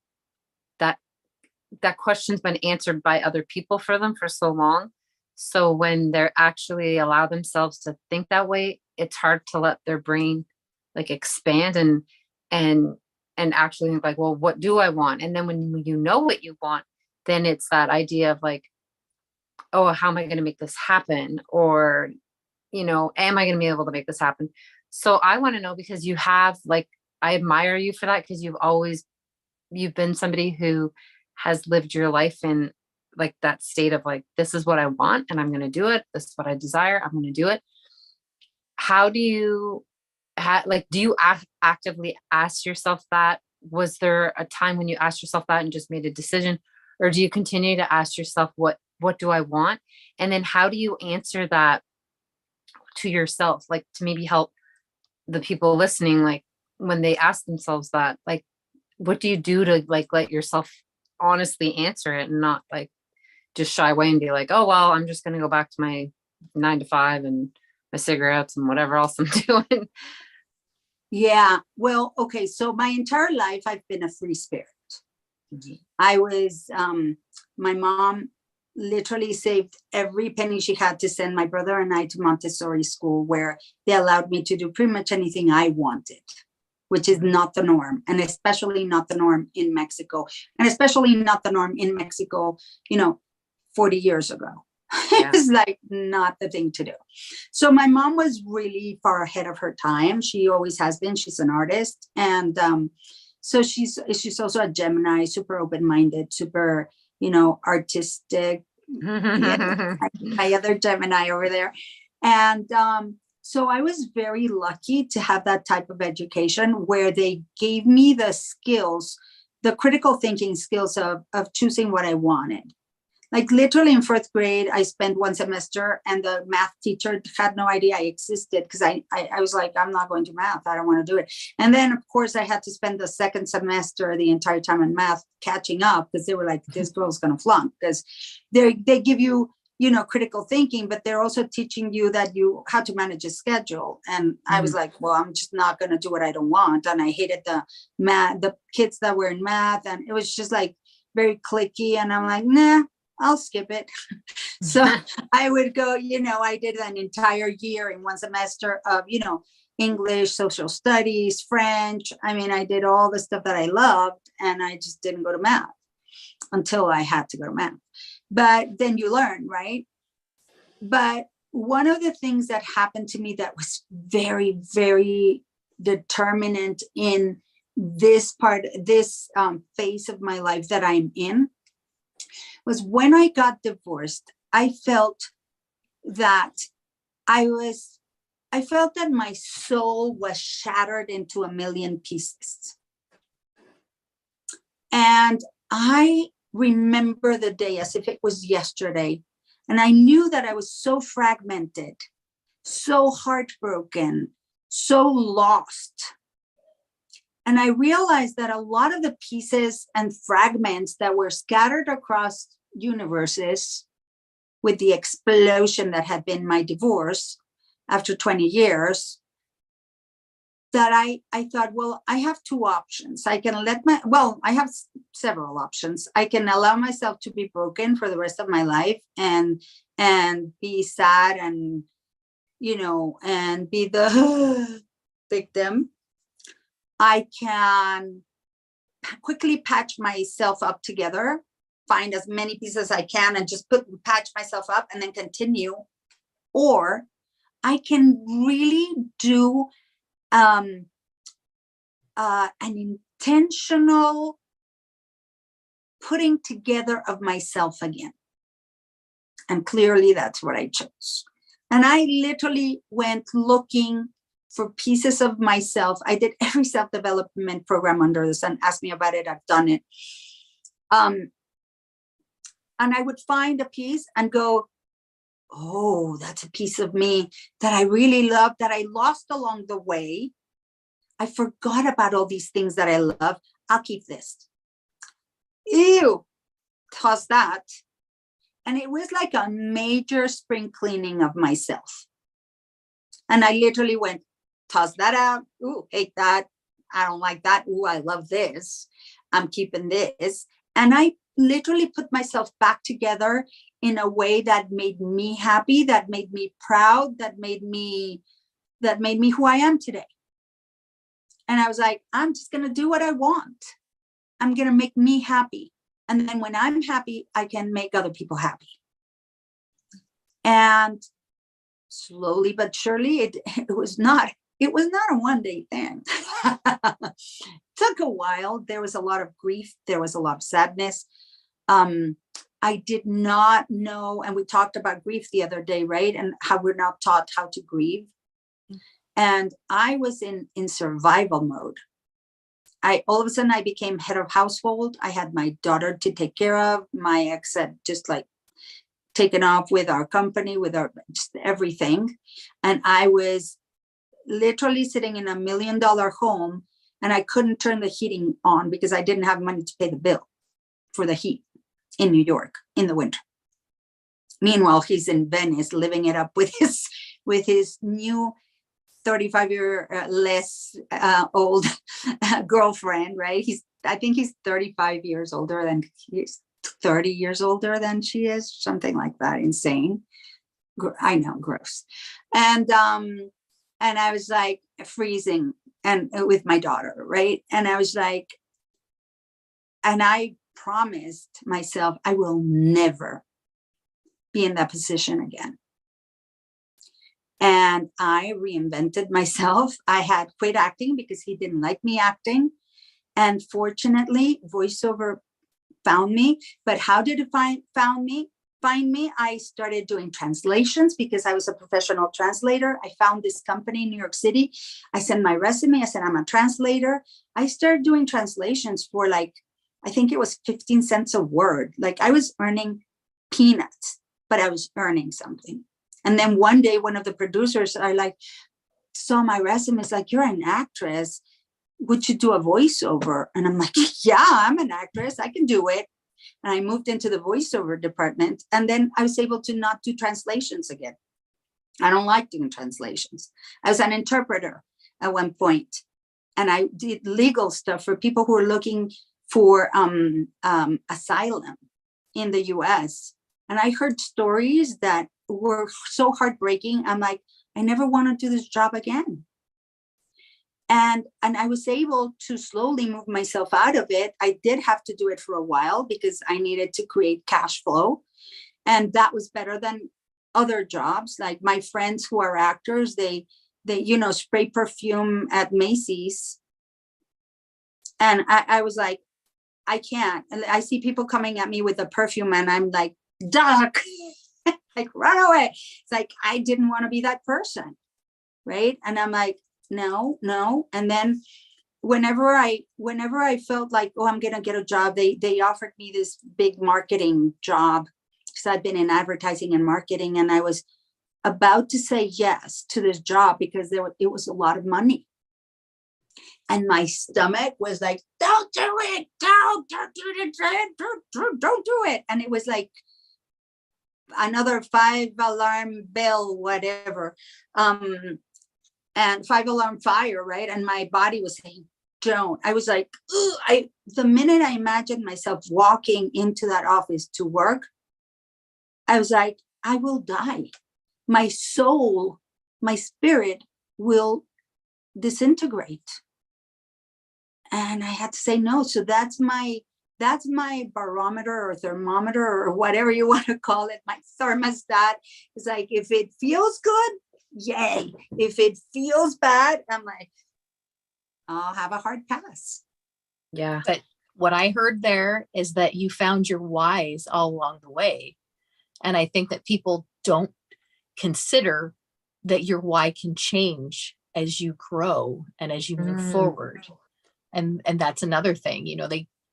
C: that question's been answered by other people for them for so long. So when they're actually allow themselves to think that way, it's hard to let their brain like expand and actually think like, well, what do I want? And then when you know what you want, then it's that idea of like, oh, how am I going to make this happen? Or, am I going to be able to make this happen? So I want to know, because you have, like, I admire you for that, because you've been somebody who has lived your life in like that state of like, this is what I want and I'm going to do it. This is what I desire. I'm going to do it. How do you do you actively ask yourself that? Was there a time when you asked yourself that and just made a decision? Or do you continue to ask yourself what what do I want? And then how do you answer that to yourself? Like, to maybe help the people listening, like when they ask themselves that, like, what do you do to like let yourself honestly answer it and not like just shy away and be like, oh, well, I'm just going to go back to my 9 to 5 and my cigarettes and whatever else I'm doing.
A: Yeah. Well, okay. So my entire life, I've been a free spirit. I was, my mom literally saved every penny she had to send my brother and I to Montessori school, where they allowed me to do pretty much anything I wanted, which is not the norm, and especially not the norm in Mexico, and especially not the norm in Mexico, 40 years ago.
C: Yeah.
A: It's like not the thing to do. So my mom was really far ahead of her time. She always has been. She's an artist. And so she's also a Gemini, super open-minded, super, artistic. Yeah, my other Gemini over there. And so I was very lucky to have that type of education where they gave me the skills, the critical thinking skills of choosing what I wanted. Like literally in 4th grade, I spent one semester and the math teacher had no idea I existed, because I was like, I'm not going to math. I don't want to do it. And then, of course, I had to spend the 2nd semester the entire time in math catching up, because they were like, this girl's going to flunk, because they give you, critical thinking, but they're also teaching you that how to manage a schedule. And I was like, well, I'm just not going to do what I don't want. And I hated the kids that were in math. And it was just like very cliquey. And I'm like, nah, I'll skip it. So I would go, I did an entire year in one semester of, English, social studies, French. I mean, I did all the stuff that I loved, and I just didn't go to math until I had to go to math. But then you learn, right? But one of the things that happened to me that was very, very determinant in this phase of my life that I'm in, was when I got divorced. I felt that my soul was shattered into a million pieces. And I remember the day as if it was yesterday. And I knew that I was so fragmented, so heartbroken, so lost. And I realized that a lot of the pieces and fragments that were scattered across universes with the explosion that had been my divorce after 20 years, that I thought, well, I have 2 options. I have several options. I can allow myself to be broken for the rest of my life and be sad and, and be the victim. I can quickly patch myself up together, find as many pieces as I can and just patch myself up and then continue. Or I can really do an intentional putting together of myself again. And clearly that's what I chose. And I literally went looking for pieces of myself. I did every self-development program under the sun. Ask me about it. I've done it. And I would find a piece and go, oh, that's a piece of me that I really love, that I lost along the way. I forgot about all these things that I love. I'll keep this. Ew, toss that. And it was like a major spring cleaning of myself. And I literally went, toss that out. Ooh, hate that. I don't like that. Ooh, I love this. I'm keeping this. And I literally put myself back together in a way that made me happy, that made me proud, that made me who I am today. And I was like, I'm just going to do what I want. I'm going to make me happy. And then when I'm happy, I can make other people happy. And slowly but surely, it was not a one-day thing. Took a while. There was a lot of grief. There was a lot of sadness. I did not know, and we talked about grief the other day, right? And how we're not taught how to grieve. And I was in survival mode. All of a sudden I became head of household. I had my daughter to take care of. My ex had just like taken off with our company, with our just everything. And I was literally sitting in $1 million home, and I couldn't turn the heating on because I didn't have money to pay the bill for the heat in New York in the winter. Meanwhile, he's in Venice living it up with his new 35-year less old girlfriend, right? I think he's 35 years older than he's 30 years older than she is, something like that. Insane. I know, gross. And I was like freezing and with my daughter, right? And I was like, and I promised myself I will never be in that position again. And I reinvented myself. I had quit acting because he didn't like me acting. And fortunately, voiceover found me. But how did it find me? I started doing translations because I was a professional translator. I found this company in New York City. I sent my resume. I said, I'm a translator. I started doing translations for like, I think it was 15 cents a word. Like I was earning peanuts, but I was earning something. And then one day, one of the producers saw my resume. It's like, you're an actress. Would you do a voiceover? And I'm like, yeah, I'm an actress. I can do it. And I moved into the voiceover department. And then I was able to not do translations again. I don't like doing translations. I was an interpreter at one point, and I did legal stuff for people who are looking for asylum in the US. And I heard stories that were so heartbreaking. I'm like, I never want to do this job again. And I was able to slowly move myself out of it. I did have to do it for a while because I needed to create cash flow. And that was better than other jobs. Like my friends who are actors, they spray perfume at Macy's. And I was like, I can't. And I see people coming at me with a perfume and I'm like, duck, like run away. It's like, I didn't want to be that person. Right. And I'm like, no. And then whenever I felt like, oh, I'm going to get a job, they offered me this big marketing job because I've been in advertising and marketing. And I was about to say yes to this job because it was a lot of money. And my stomach was like, don't do it. Don't do it. Don't do it. And it was like another 5-alarm bell, whatever. And 5-alarm fire, right? And my body was saying, don't. I was like, the minute I imagined myself walking into that office to work, I was like, I will die. My soul, my spirit will disintegrate. And I had to say no. So that's my barometer or thermometer or whatever you want to call it. My thermostat is like, if it feels good, yay. If it feels bad, I'm like, I'll have a hard pass.
C: Yeah.
B: But what I heard there is that you found your whys all along the way. And I think that people don't consider that your why can change as you grow and as you move forward. And that's another thing,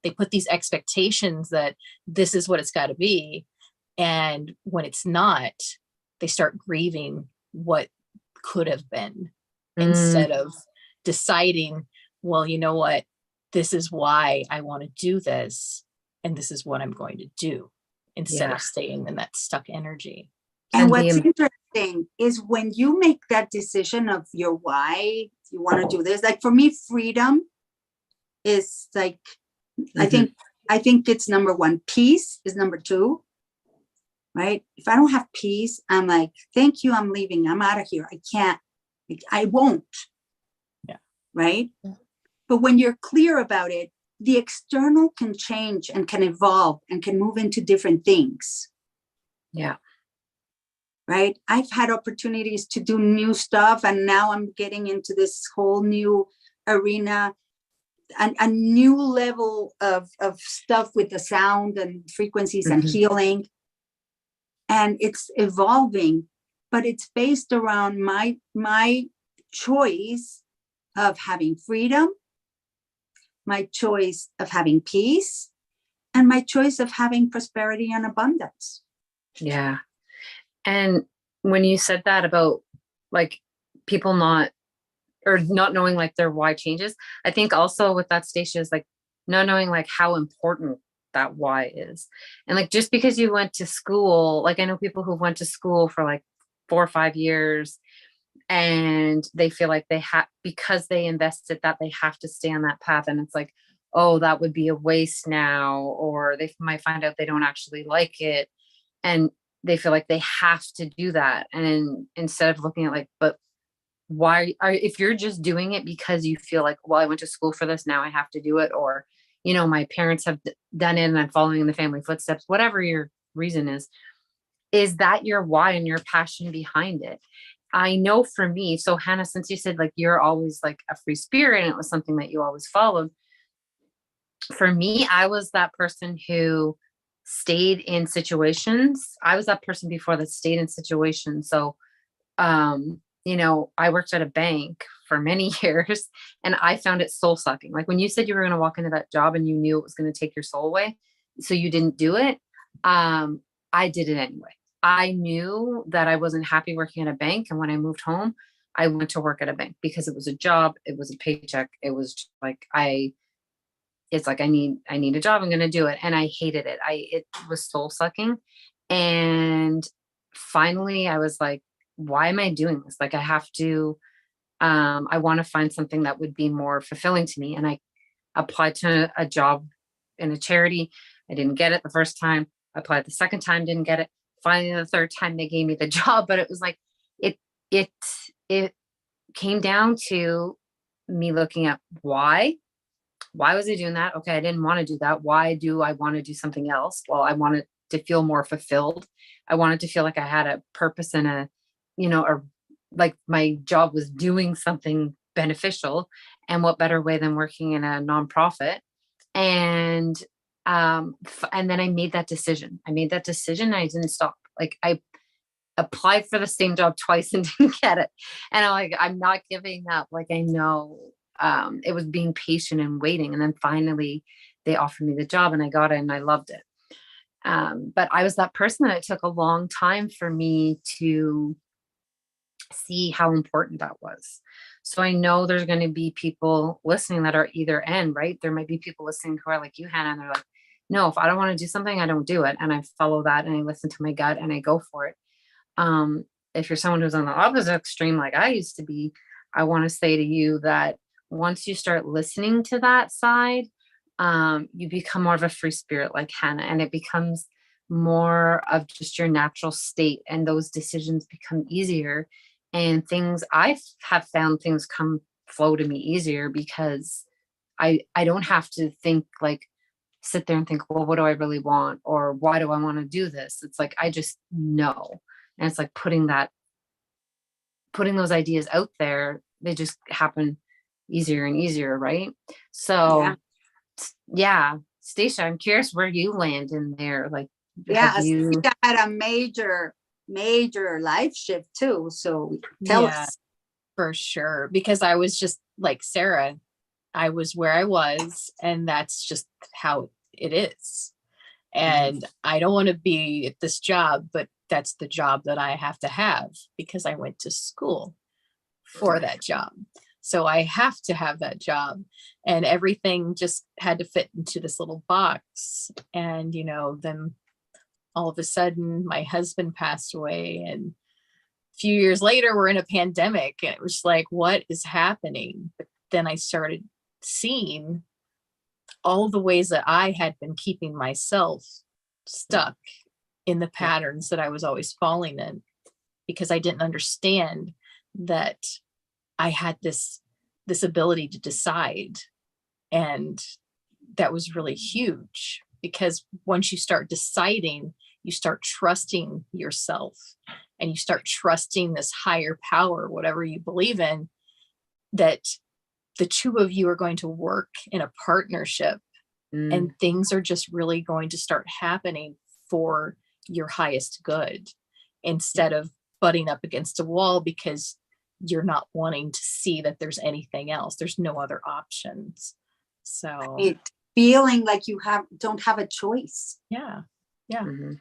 B: they put these expectations that this is what it's got to be. And when it's not, they start grieving what could have been instead of deciding, well, you know what, this is why I want to do this. And this is what I'm going to do instead of staying in that stuck energy.
A: And what's interesting is when you make that decision of your why, you want to do this, like for me, freedom is like, I think it's number one. Peace is number two, right? If I don't have peace, I'm like, thank you, I'm leaving. I'm out of here. I can't, I won't.
B: Yeah.
A: Right? Yeah. But when you're clear about it, the external can change and can evolve and can move into different things.
C: Yeah.
A: Right? I've had opportunities to do new stuff, and now I'm getting into this whole new arena, a new level of stuff with the sound and frequencies and healing. And it's evolving, but it's based around my choice of having freedom, my choice of having peace, and my choice of having prosperity and abundance.
C: Yeah. And when you said that about like people not knowing like their why changes, I think also with that Stacia is like not knowing like how important that why is. And like just because you went to school, like I know people who went to school for like 4 or 5 years and they feel like they have, because they invested that, they have to stay on that path, and it's like, oh, that would be a waste now, or they might find out they don't actually like it, and they feel like they have to do that. And instead of looking at like, but why are, if you're just doing it because you feel like, well, I went to school for this, now I have to do it, or my parents have done it and I'm following in the family footsteps, whatever your reason is that your why and your passion behind it? I know for me, so Hannah, since you said like you're always like a free spirit and it was something that you always followed, for me, I was that person who stayed in situations. I was that person before that stayed in situations. So, I worked at a bank for many years and I found it soul sucking. Like when you said you were going to walk into that job and you knew it was going to take your soul away, so you didn't do it. I did it anyway. I knew that I wasn't happy working at a bank. And when I moved home, I went to work at a bank because it was a job. It was a paycheck. It was just like, it's like, I need a job. I'm going to do it. And I hated it. It was soul sucking. And finally I was like, why am I doing this? Like I have to, I want to find something that would be more fulfilling to me. And I applied to a job in a charity. I didn't get it the first time. I applied the second time, didn't get it. Finally, the third time they gave me the job, but it was like, it came down to me looking at why was I doing that? Okay, I didn't want to do that. Why do I want to do something else? Well, I wanted to feel more fulfilled. I wanted to feel like I had a purpose and like my job was doing something beneficial. And what better way than working in a nonprofit? And and then I made that decision. I didn't stop. Like I applied for the same job twice and didn't get it. And I'm not giving up. Like I know it was being patient and waiting. And then finally they offered me the job and I got it and I loved it. But I was that person that it took a long time for me to see how important that was. So I know there's going to be people listening that are either end, right? There might be people listening who are like you, Hannah, and they're like, no, if I don't want to do something, I don't do it. And I follow that and I listen to my gut and I go for it. If you're someone who's on the opposite extreme, like I used to be, I want to say to you that once you start listening to that side, you become more of a free spirit like Hannah, and it becomes more of just your natural state, and those decisions become easier. And I have found things come flow to me easier because I don't have to think like sit there and think, well, what do I really want? Or why do I want to do this? It's like, I just know. And it's like putting those ideas out there, they just happen easier and easier. Right. So yeah. Stacia, I'm curious where you land in there. Like,
A: Stacia had a major life shift too. So tell us.
B: For sure. Because I was just like Sarah, I was where I was, and that's just how it is. And I don't want to be at this job, but that's the job that I have to have because I went to school for that job. So I have to have that job, and everything just had to fit into this little box. And, then all of a sudden my husband passed away, and a few years later we're in a pandemic, and it was like, what is happening? But then I started seeing all the ways that I had been keeping myself stuck in the patterns that I was always falling in, because I didn't understand that I had this ability to decide. And that was really huge, because once you start deciding, you start trusting yourself, and you start trusting this higher power, whatever you believe in, that the two of you are going to work in a partnership, and things are just really going to start happening for your highest good, instead of butting up against a wall because you're not wanting to see that there's anything else. There's no other options. So
A: feeling like you don't have a choice.
B: Yeah.
C: Mm-hmm.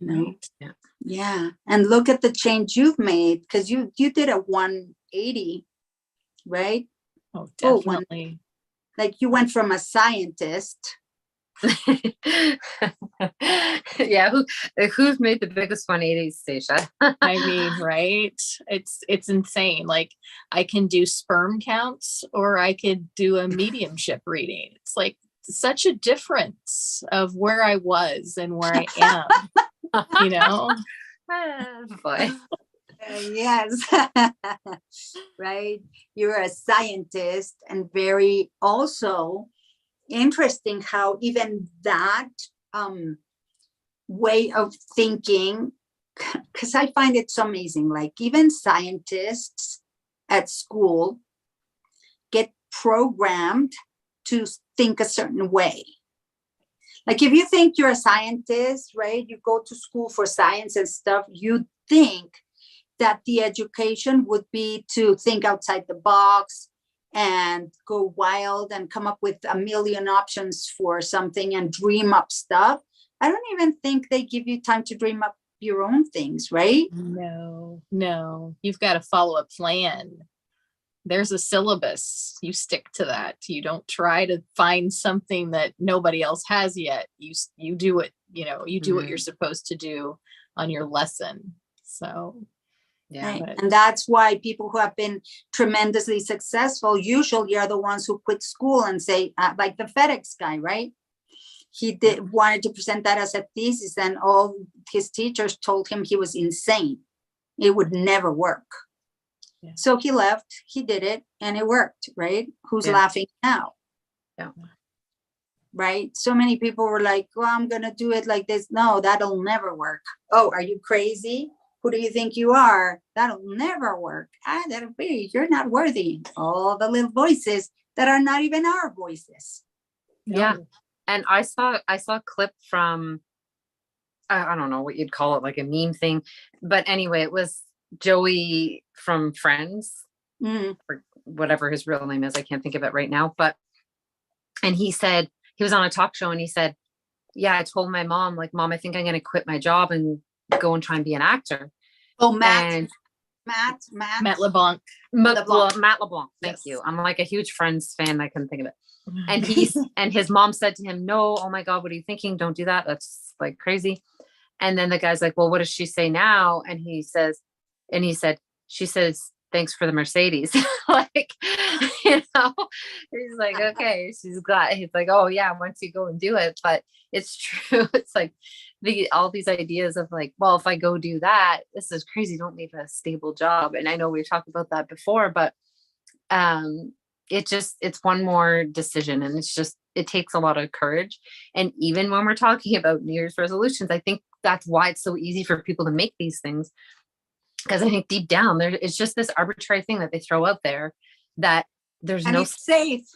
B: Right.
A: Yeah. And look at the change you've made, because you did a 180, right?
B: Oh,
A: Oh,
B: definitely.
A: like you went from a scientist.
C: Yeah, who's made the biggest 180s, Stacia?
B: I mean, right? It's insane. Like I can do sperm counts or I could do a mediumship reading. It's like such a difference of where I was and where I am, you know?
C: Boy.
A: Yes. Right. You're a scientist, and very also interesting how even that way of thinking, because I find it so amazing, like even scientists at school get programmed to think a certain way. Like if you think you're a scientist, right, you go to school for science and stuff, you think that the education would be to think outside the box and go wild and come up with a million options for something and dream up stuff. I don't even think they give you time to dream up your own things, right?
B: No. You've got to follow a plan. There's a syllabus. You stick to that. You don't try to find something that nobody else has yet. You do it, you do what you're supposed to do on your lesson. So
C: yeah.
A: Right. And that's why people who have been tremendously successful usually are the ones who quit school and say, like the FedEx guy, right? He wanted to present that as a thesis, and all his teachers told him he was insane. It would never work. Yeah. So he left, he did it, and it worked, right? Who's laughing now?
C: Yeah.
A: Right? So many people were like, well, I'm going to do it like this. No, that'll never work. Oh, are you crazy? Who do you think you are? That'll never work. That'll be, you're not worthy. All the little voices that are not even our voices.
C: No. Yeah. And I saw a clip from, I don't know what you'd call it, like a meme thing. But anyway, it was Joey from Friends, or whatever his real name is. I can't think of it right now. And he said, he was on a talk show and he said, yeah, I told my mom, like, Mom, I think I'm going to quit my job and go and try and be an actor.
A: Oh, Matt LeBlanc.
C: Matt LeBlanc. Thank you. I'm like a huge Friends fan. I couldn't think of it. And and his mom said to him, no, oh my God, what are you thinking? Don't do that. That's like crazy. And then the guy's like, well, what does she say now? And he said, she says, thanks for the Mercedes. Like, he's like, okay, he's like, oh yeah, once you go and do it. But it's true. It's like all these ideas of like, well, if I go do that, this is crazy. Don't leave a stable job. And I know we've talked about that before, but it's one more decision, and it takes a lot of courage. And even when we're talking about New Year's resolutions, I think that's why it's so easy for people to make these things. Because I think deep down it's just this arbitrary thing that they throw out there that there's no
A: safe.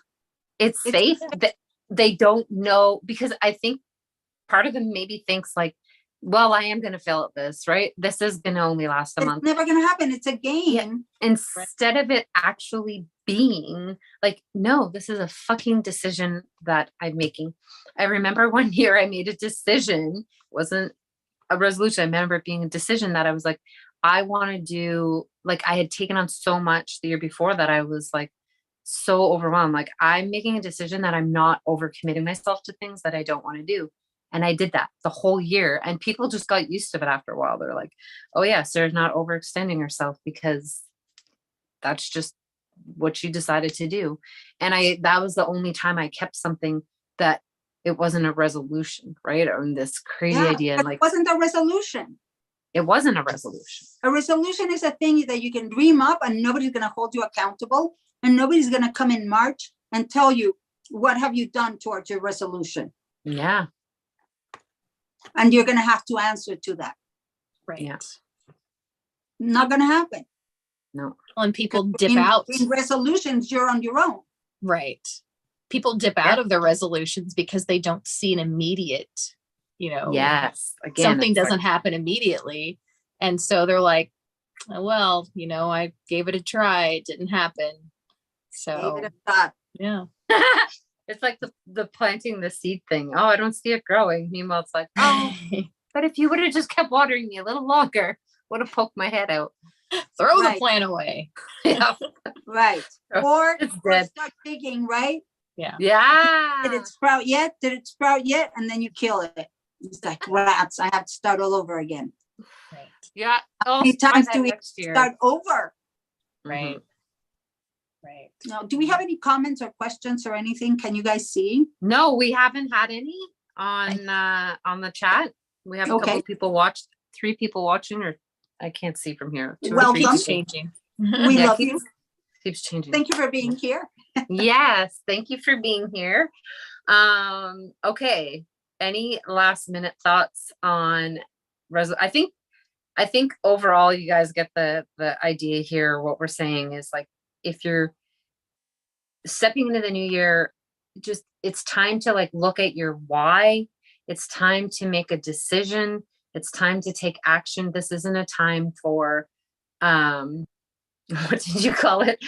C: It's safe. That they don't know, because I think part of them maybe thinks like, well, I am going to fail at this, right? This is going to only last a month.
A: It's never going to happen. It's a game.
C: Yeah. Instead of it actually being like, no, this is a fucking decision that I'm making. I remember one year I made a decision, wasn't a resolution. I remember it being a decision that I was like, I want to do, like, I had taken on so much the year before that I was like so overwhelmed. Like, I'm making a decision that I'm not overcommitting myself to things that I don't want to do. And I did that the whole year, and people just got used to it after a while. They're like, oh yeah, Sarah's not overextending herself because that's just what she decided to do. And that was the only time I kept something that it wasn't a resolution, right? Or this crazy idea. And like,
A: it wasn't a resolution.
C: It wasn't a resolution.
A: A resolution is a thing that you can dream up and nobody's going to hold you accountable, and nobody's going to come in March and tell you, what have you done towards your resolution?
C: Yeah.
A: And you're going to have to answer to that.
B: Right.
C: Yeah.
A: Not going to happen.
C: No.
B: And people dip out.
A: In resolutions, you're on your own.
B: Right. People dip out of their resolutions because they don't see an immediate,
C: yes. Again,
B: something doesn't happen immediately. And so they're like, well, I gave it a try. It didn't happen. So
A: Gave it a shot.
B: Yeah.
C: It's like the planting the seed thing. Oh, I don't see it growing. Meanwhile, it's like, oh, But if you would have just kept watering me a little longer, would have poked my head out.
B: Throw the
A: Right.
B: plant away.
C: Yeah.
A: Right. Or
C: It's dead.
A: start digging, right?
B: Yeah.
C: Yeah.
A: Did it sprout yet? Did it sprout yet? And then you kill it. It's like rats. I have to start all over again.
B: Right.
C: Yeah.
A: How
C: Oh,
A: many times do we
C: next year?
A: start over?
B: Right.
C: Mhm.
B: Right.
A: Now, do we have any comments or questions or anything? Can you guys see?
C: No, we haven't had any on the chat. We have a couple
A: Okay.
C: of people watch, 3 people watching, or I can't see from here. 2 or 3
A: Welcome.
C: people.
B: Keeps changing.
A: We
C: Yeah,
A: love you.
C: keeps changing.
A: Thank you for being here.
C: Yes, thank you for being here. Okay, any last minute thoughts on I think overall you guys get the idea here. What we're saying is, like, if you're stepping into the new year, just it's time to like look at your why. It's time to make a decision. It's time to take action. This isn't a time for what did you call it?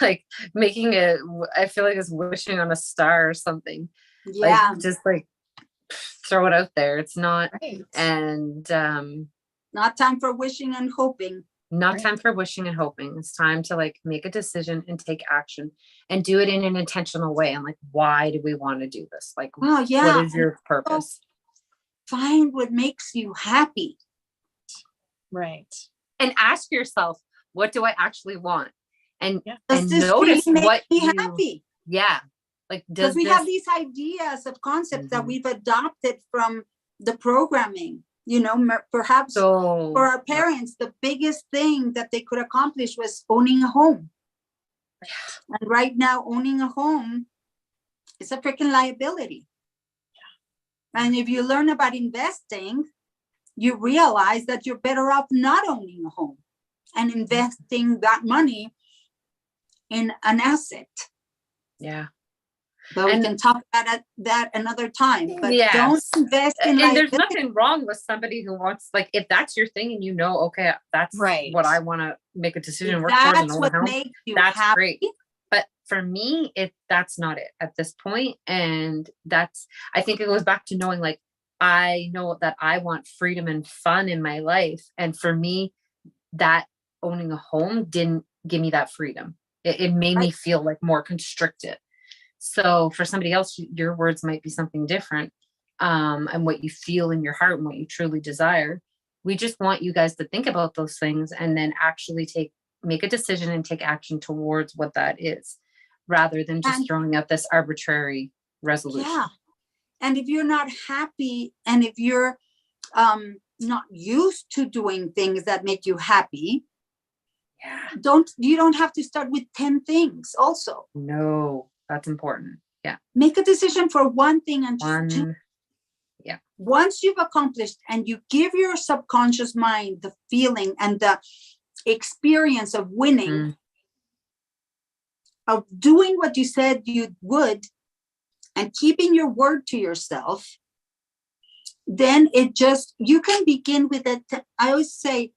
C: Like making it, I feel like it's wishing on a star or something.
A: Yeah.
C: Like, just like throw it out there. It's not,
B: Right.
C: and
A: Not time for wishing and hoping.
C: not
B: Right.
C: time for wishing and hoping. It's time to like make a decision and take action and do it in an intentional way. And like, why do we want to do this? Like,
A: Oh, yeah.
C: what is your purpose?
A: Find what makes you happy.
B: Right.
C: And ask yourself, what do I actually want? And,
B: Yeah.
A: Does
C: and
A: this
C: notice
A: really make
C: what
A: me
C: you,
A: happy?
C: yeah. Like,
A: Because
C: does
A: we
C: this,
A: have these ideas of concepts that
C: Mhm.
A: we've adopted from the programming. You know, perhaps
C: so,
A: for our parents, the biggest thing that they could accomplish was owning a home. And right now, owning a home is a freaking liability. And if you learn about investing, you realize that you're better off not owning a home and investing that money in an asset.
C: yeah.
A: But we
C: And-
A: can talk about that another time. But
C: Yes.
A: don't invest in
C: And there's
A: liability.
C: nothing wrong with somebody who wants, like, if that's your thing and you know, okay, that's
B: Right.
C: what I want to make a decision
A: If
C: work towards and
A: that's
C: own a
A: what
C: home,
A: makes you
C: that's
A: happy.
C: great. But for me, that's not it at this point. And I think it goes back to knowing, like, I know that I want freedom and fun in my life. And for me, that owning a home didn't give me that freedom. It made me feel like more constricted. So for somebody else, your words might be something different, and what you feel in your heart and what you truly desire. We just want you guys to think about those things and then actually make a decision and take action towards what that is, rather than just
A: And-
C: throwing out this arbitrary resolution.
A: Yeah. And if you're not happy and if you're not used to doing things that make you happy,
C: Yeah.
A: you don't have to start with 10 things also.
C: No, that's important. Yeah.
A: Make a decision for one thing and just do.
C: One.
A: Once you've accomplished and you give your subconscious mind the feeling and the experience of winning,
C: Mm.
A: of doing what you said you would and keeping your word to yourself, then you can begin with it. I always say,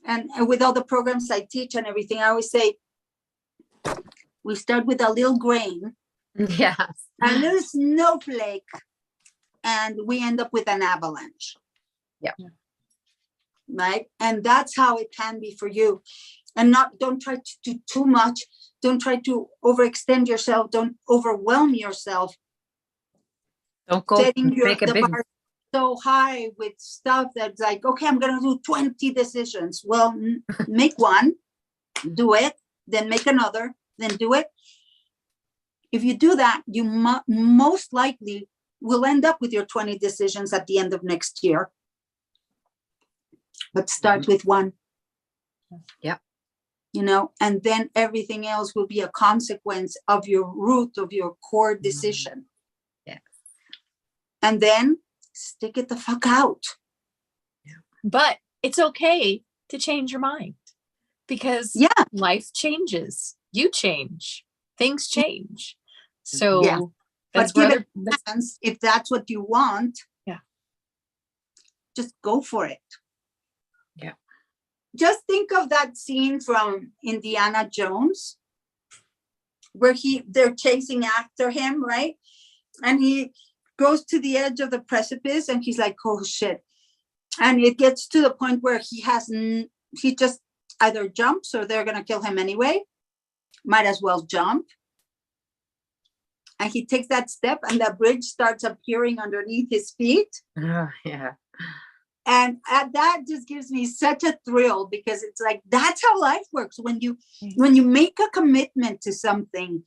A: and with all the programs I teach and everything, I always say, we start with a little grain,
C: Yes.
A: a little snowflake, and we end up with an avalanche.
C: Yeah.
A: Right. And that's how it can be for you. And don't try to do too much. Don't try to overextend yourself. Don't overwhelm yourself.
C: Don't go
A: Setting
C: make a
A: the
C: big.
A: bar so high with stuff that's like, okay, I'm going to do 20 decisions. Well, make one, do it, then make another, then do it. If you do that, you most likely will end up with your 20 decisions at the end of next year. But start with one.
C: Yep.
A: You know, and then everything else will be a consequence of your root, of your core decision.
C: Yeah.
A: And then stick it the fuck out.
B: But it's okay to change your mind, because
A: Yeah.
B: life changes. You change. Things change. So
A: Yeah.
B: that's
A: But
B: where
A: give it a chance. If that's what you want,
B: Yeah.
A: just go for it.
C: Yeah.
A: Just think of that scene from Indiana Jones where they're chasing after him, right? And goes to the edge of the precipice and he's like, oh shit. And it gets to the point where he just either jumps or they're going to kill him anyway. Might as well jump. And he takes that step and the bridge starts appearing underneath his feet.
C: Oh, yeah.
A: And that just gives me such a thrill, because it's like, that's how life works. When you make a commitment to something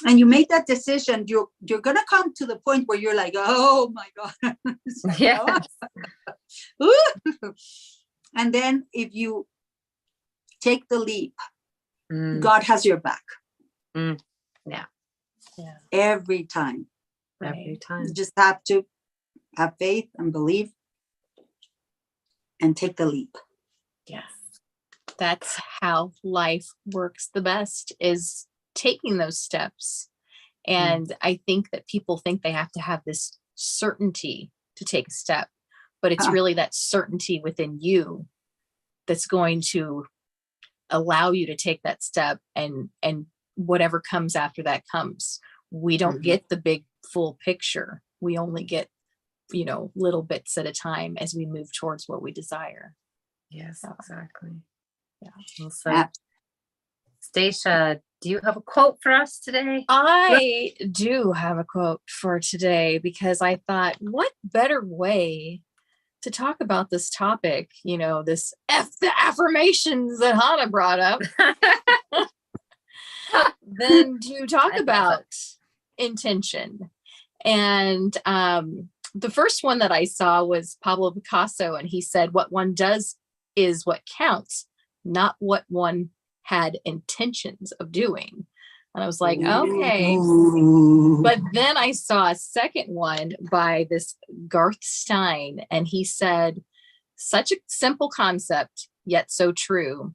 A: and you make that decision, you're going to come to the point where you're like, oh my God. Like,
C: Yeah.
A: oh. And then if you take the leap, God has your back.
C: Yeah.
A: Every time.
C: Every time.
A: You just have to have faith and believe and take the leap.
B: Yes. That's how life works the best, is taking those steps. And I think that people think they have to have this certainty to take a step, but it's really that certainty within you that's going to allow you to take that step, and whatever comes after that comes. We don't get the big full picture. We only get, little bits at a time as we move towards what we desire.
C: Yes, exactly.
B: Yeah.
C: Well, so, Stacia, do you have a quote for us today?
B: I do have a quote for today, because I thought, what better way to talk about this topic, this the affirmations that Hannah brought up, than to talk about intention. And the first one that I saw was Pablo Picasso, and he said, what one does is what counts, not what one had intentions of doing. And I was like, okay. But then I saw a second one by this Garth Stein, and he said, such a simple concept, yet so true.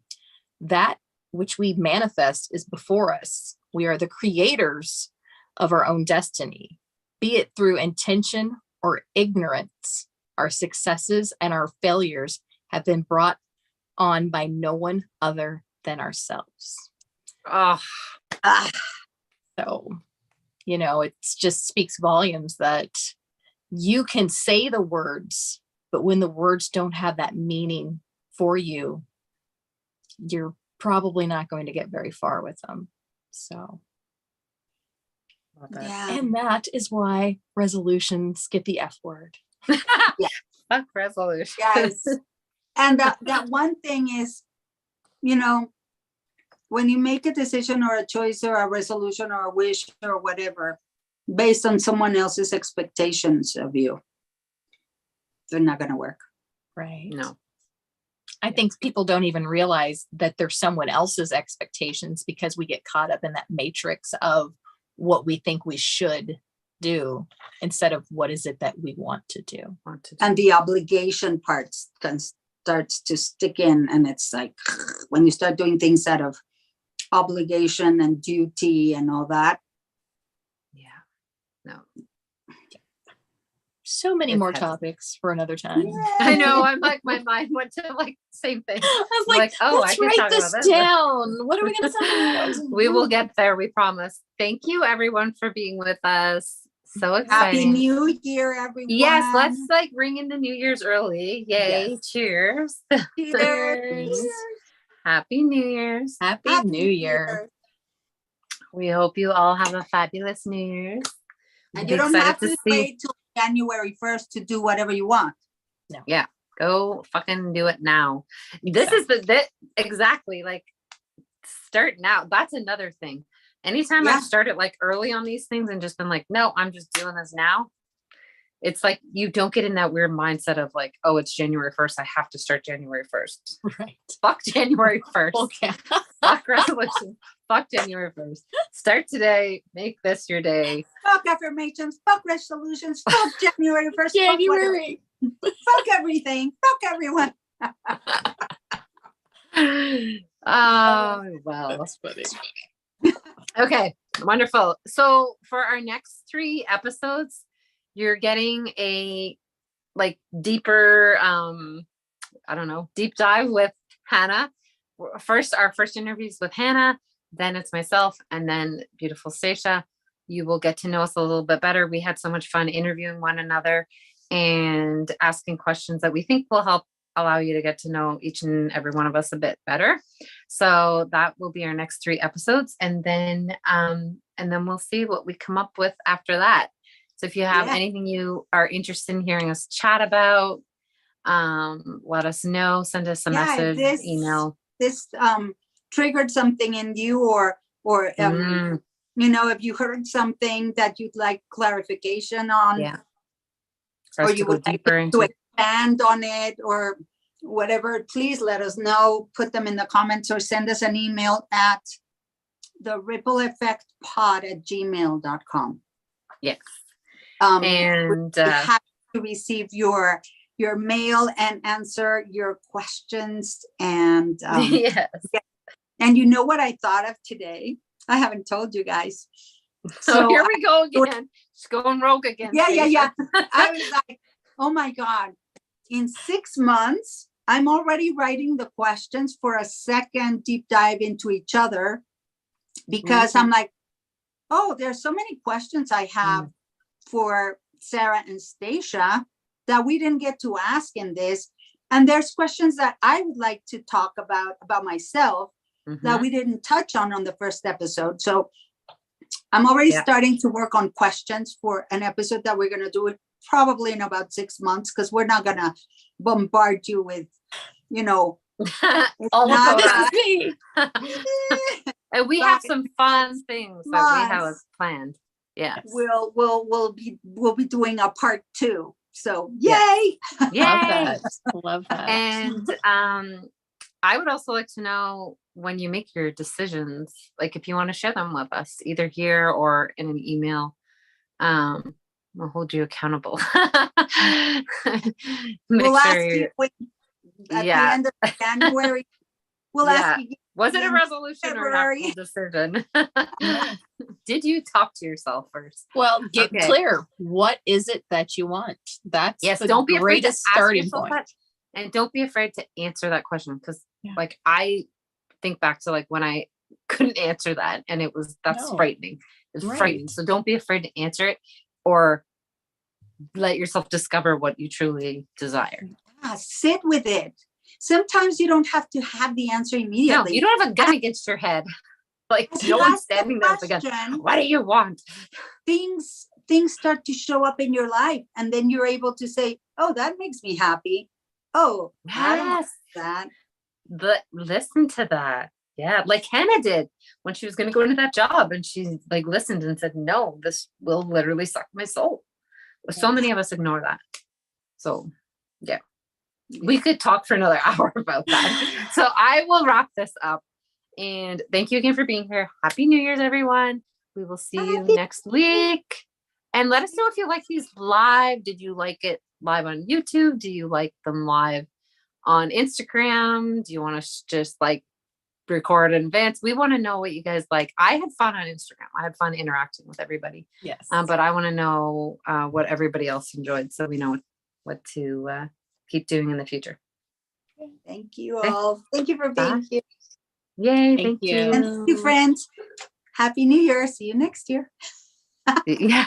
B: That which we manifest is before us. We are the creators of our own destiny, be it through intention or ignorance. Our successes and our failures have been brought on by no one other than ourselves. So, it just speaks volumes that you can say the words, but when the words don't have that meaning for you, you're probably not going to get very far with them. So, and that is why resolutions get the F word.
C: Yeah. Fuck resolution.
A: Yes. And that one thing is, when you make a decision or a choice or a resolution or a wish or whatever, based on someone else's expectations of you, they're not going to work.
B: Right.
C: No.
B: I think people don't even realize that there's someone else's expectations, because we get caught up in that matrix of what we think we should do instead of what is it that we want to do.
A: And the obligation parts starts to stick in, and it's like when you start doing things out of obligation and duty and all that.
C: Yeah. No.
B: So many more topics for another time.
C: I know. I'm like, my mind went to same thing.
B: I was like, let's write this down. What are we going to talk about?
C: We will get there. We promise. Thank you, everyone, for being with us. So exciting.
A: Happy New Year, everyone.
C: Yes, let's ring in the New Year's early. Yay. Yes. Cheers.
A: Cheers.
C: Happy New Year's.
B: Happy New Year.
C: We hope you all have a fabulous New Year's.
A: And you don't have to wait till January 1st to do whatever you want.
C: No. Yeah. Go fucking do it now. This is exactly, like, start now. That's another thing. Anytime I've started early on these things and just been like, no, I'm just doing this now. It's like, you don't get in that weird mindset of like, oh, it's January 1st. I have to start January 1st.
B: Right.
C: Fuck January 1st.
B: Okay.
C: Fuck resolution. Fuck January 1st. Start today. Make this your day.
A: Fuck affirmations. Fuck resolutions. Fuck January 1st.
B: January.
A: Fuck everything. Fuck everyone.
C: Oh, well.
B: That's funny.
C: Okay. Wonderful. So for our next 3 episodes, you're getting a deeper, deep dive with Hannah. Our first interviews with Hannah, then it's myself, and then beautiful Stacia. you will get to know us a little bit better. We had so much fun interviewing one another and asking questions that we think will help allow you to get to know each and every one of us a bit better. So that will be our next 3 episodes. And then we'll see what we come up with after that. So if you have anything you are interested in hearing us chat about, let us know, send us a message, email.
A: This triggered something in you, or you know, if you heard something that you'd like clarification on, or you would like to expand on it or whatever, please let us know. Put them in the comments or send us an email at the rippleeffectpod@gmail.com.
C: Yes.
A: And we have to receive your mail and answer your questions. And
C: yes.
A: And you know what I thought of today? I haven't told you guys.
C: So here we go again. She's going rogue again.
A: Yeah. I was like, oh my God. In 6 months, I'm already writing the questions for a second deep dive into each other, because I'm like, oh, there's so many questions I have for Sarah and Stacia that we didn't get to ask in this. And there's questions that I would like to talk about myself that we didn't touch on the first episode. So I'm already starting to work on questions for an episode that we're going to do it probably in about 6 months, because we're not going to bombard you with, you know,
C: all
A: not,
C: of me. And we have some fun things that we have planned. Yeah,
A: we'll be doing a part 2. So yay!
C: Yay!
B: Love that.
C: And I would also like to know, when you make your decisions, like if you want to share them with us, either here or in an email, we'll hold you accountable.
A: We'll ask you at the end of January. We'll ask you.
C: Was it a resolution or an actual decision? Did you talk to yourself first?
B: Well, get clear. What is it that you want? That's
C: don't be afraid to
B: greatest starting point.
C: And don't be afraid to answer that question, because like I think back to like when I couldn't answer that, and that's frightening. It's frightening. So don't be afraid to answer it, or let yourself discover what you truly desire.
A: Sit with it. Sometimes you don't have to have the answer immediately.
C: No, you don't have a gun against your head. Like no one's standing there with a gun. What do you want?
A: Things start to show up in your life, and then you're able to say, "Oh, that makes me happy." Oh, I don't like that.
C: But listen to that. Yeah, like Hannah did when she was going to go into that job, and she like listened and said, "No, this will literally suck my soul." So many of us ignore that. So, yeah. We could talk for another hour about that. So I will wrap this up. And thank you again for being here. Happy New Year's, everyone. We will see you next week. And let us know if you like these live. Did you like it live on YouTube? Do you like them live on Instagram? Do you want to just like record in advance? We want to know what you guys like. I had fun on Instagram. I had fun interacting with everybody.
B: Yes.
C: But I want to know what everybody else enjoyed, so we know what to keep doing in the future.
A: Thank you all. Thank you for being here.
C: Yay. Thank you.
A: And thank you, friends. Happy New Year. See you next year.
C: Yeah.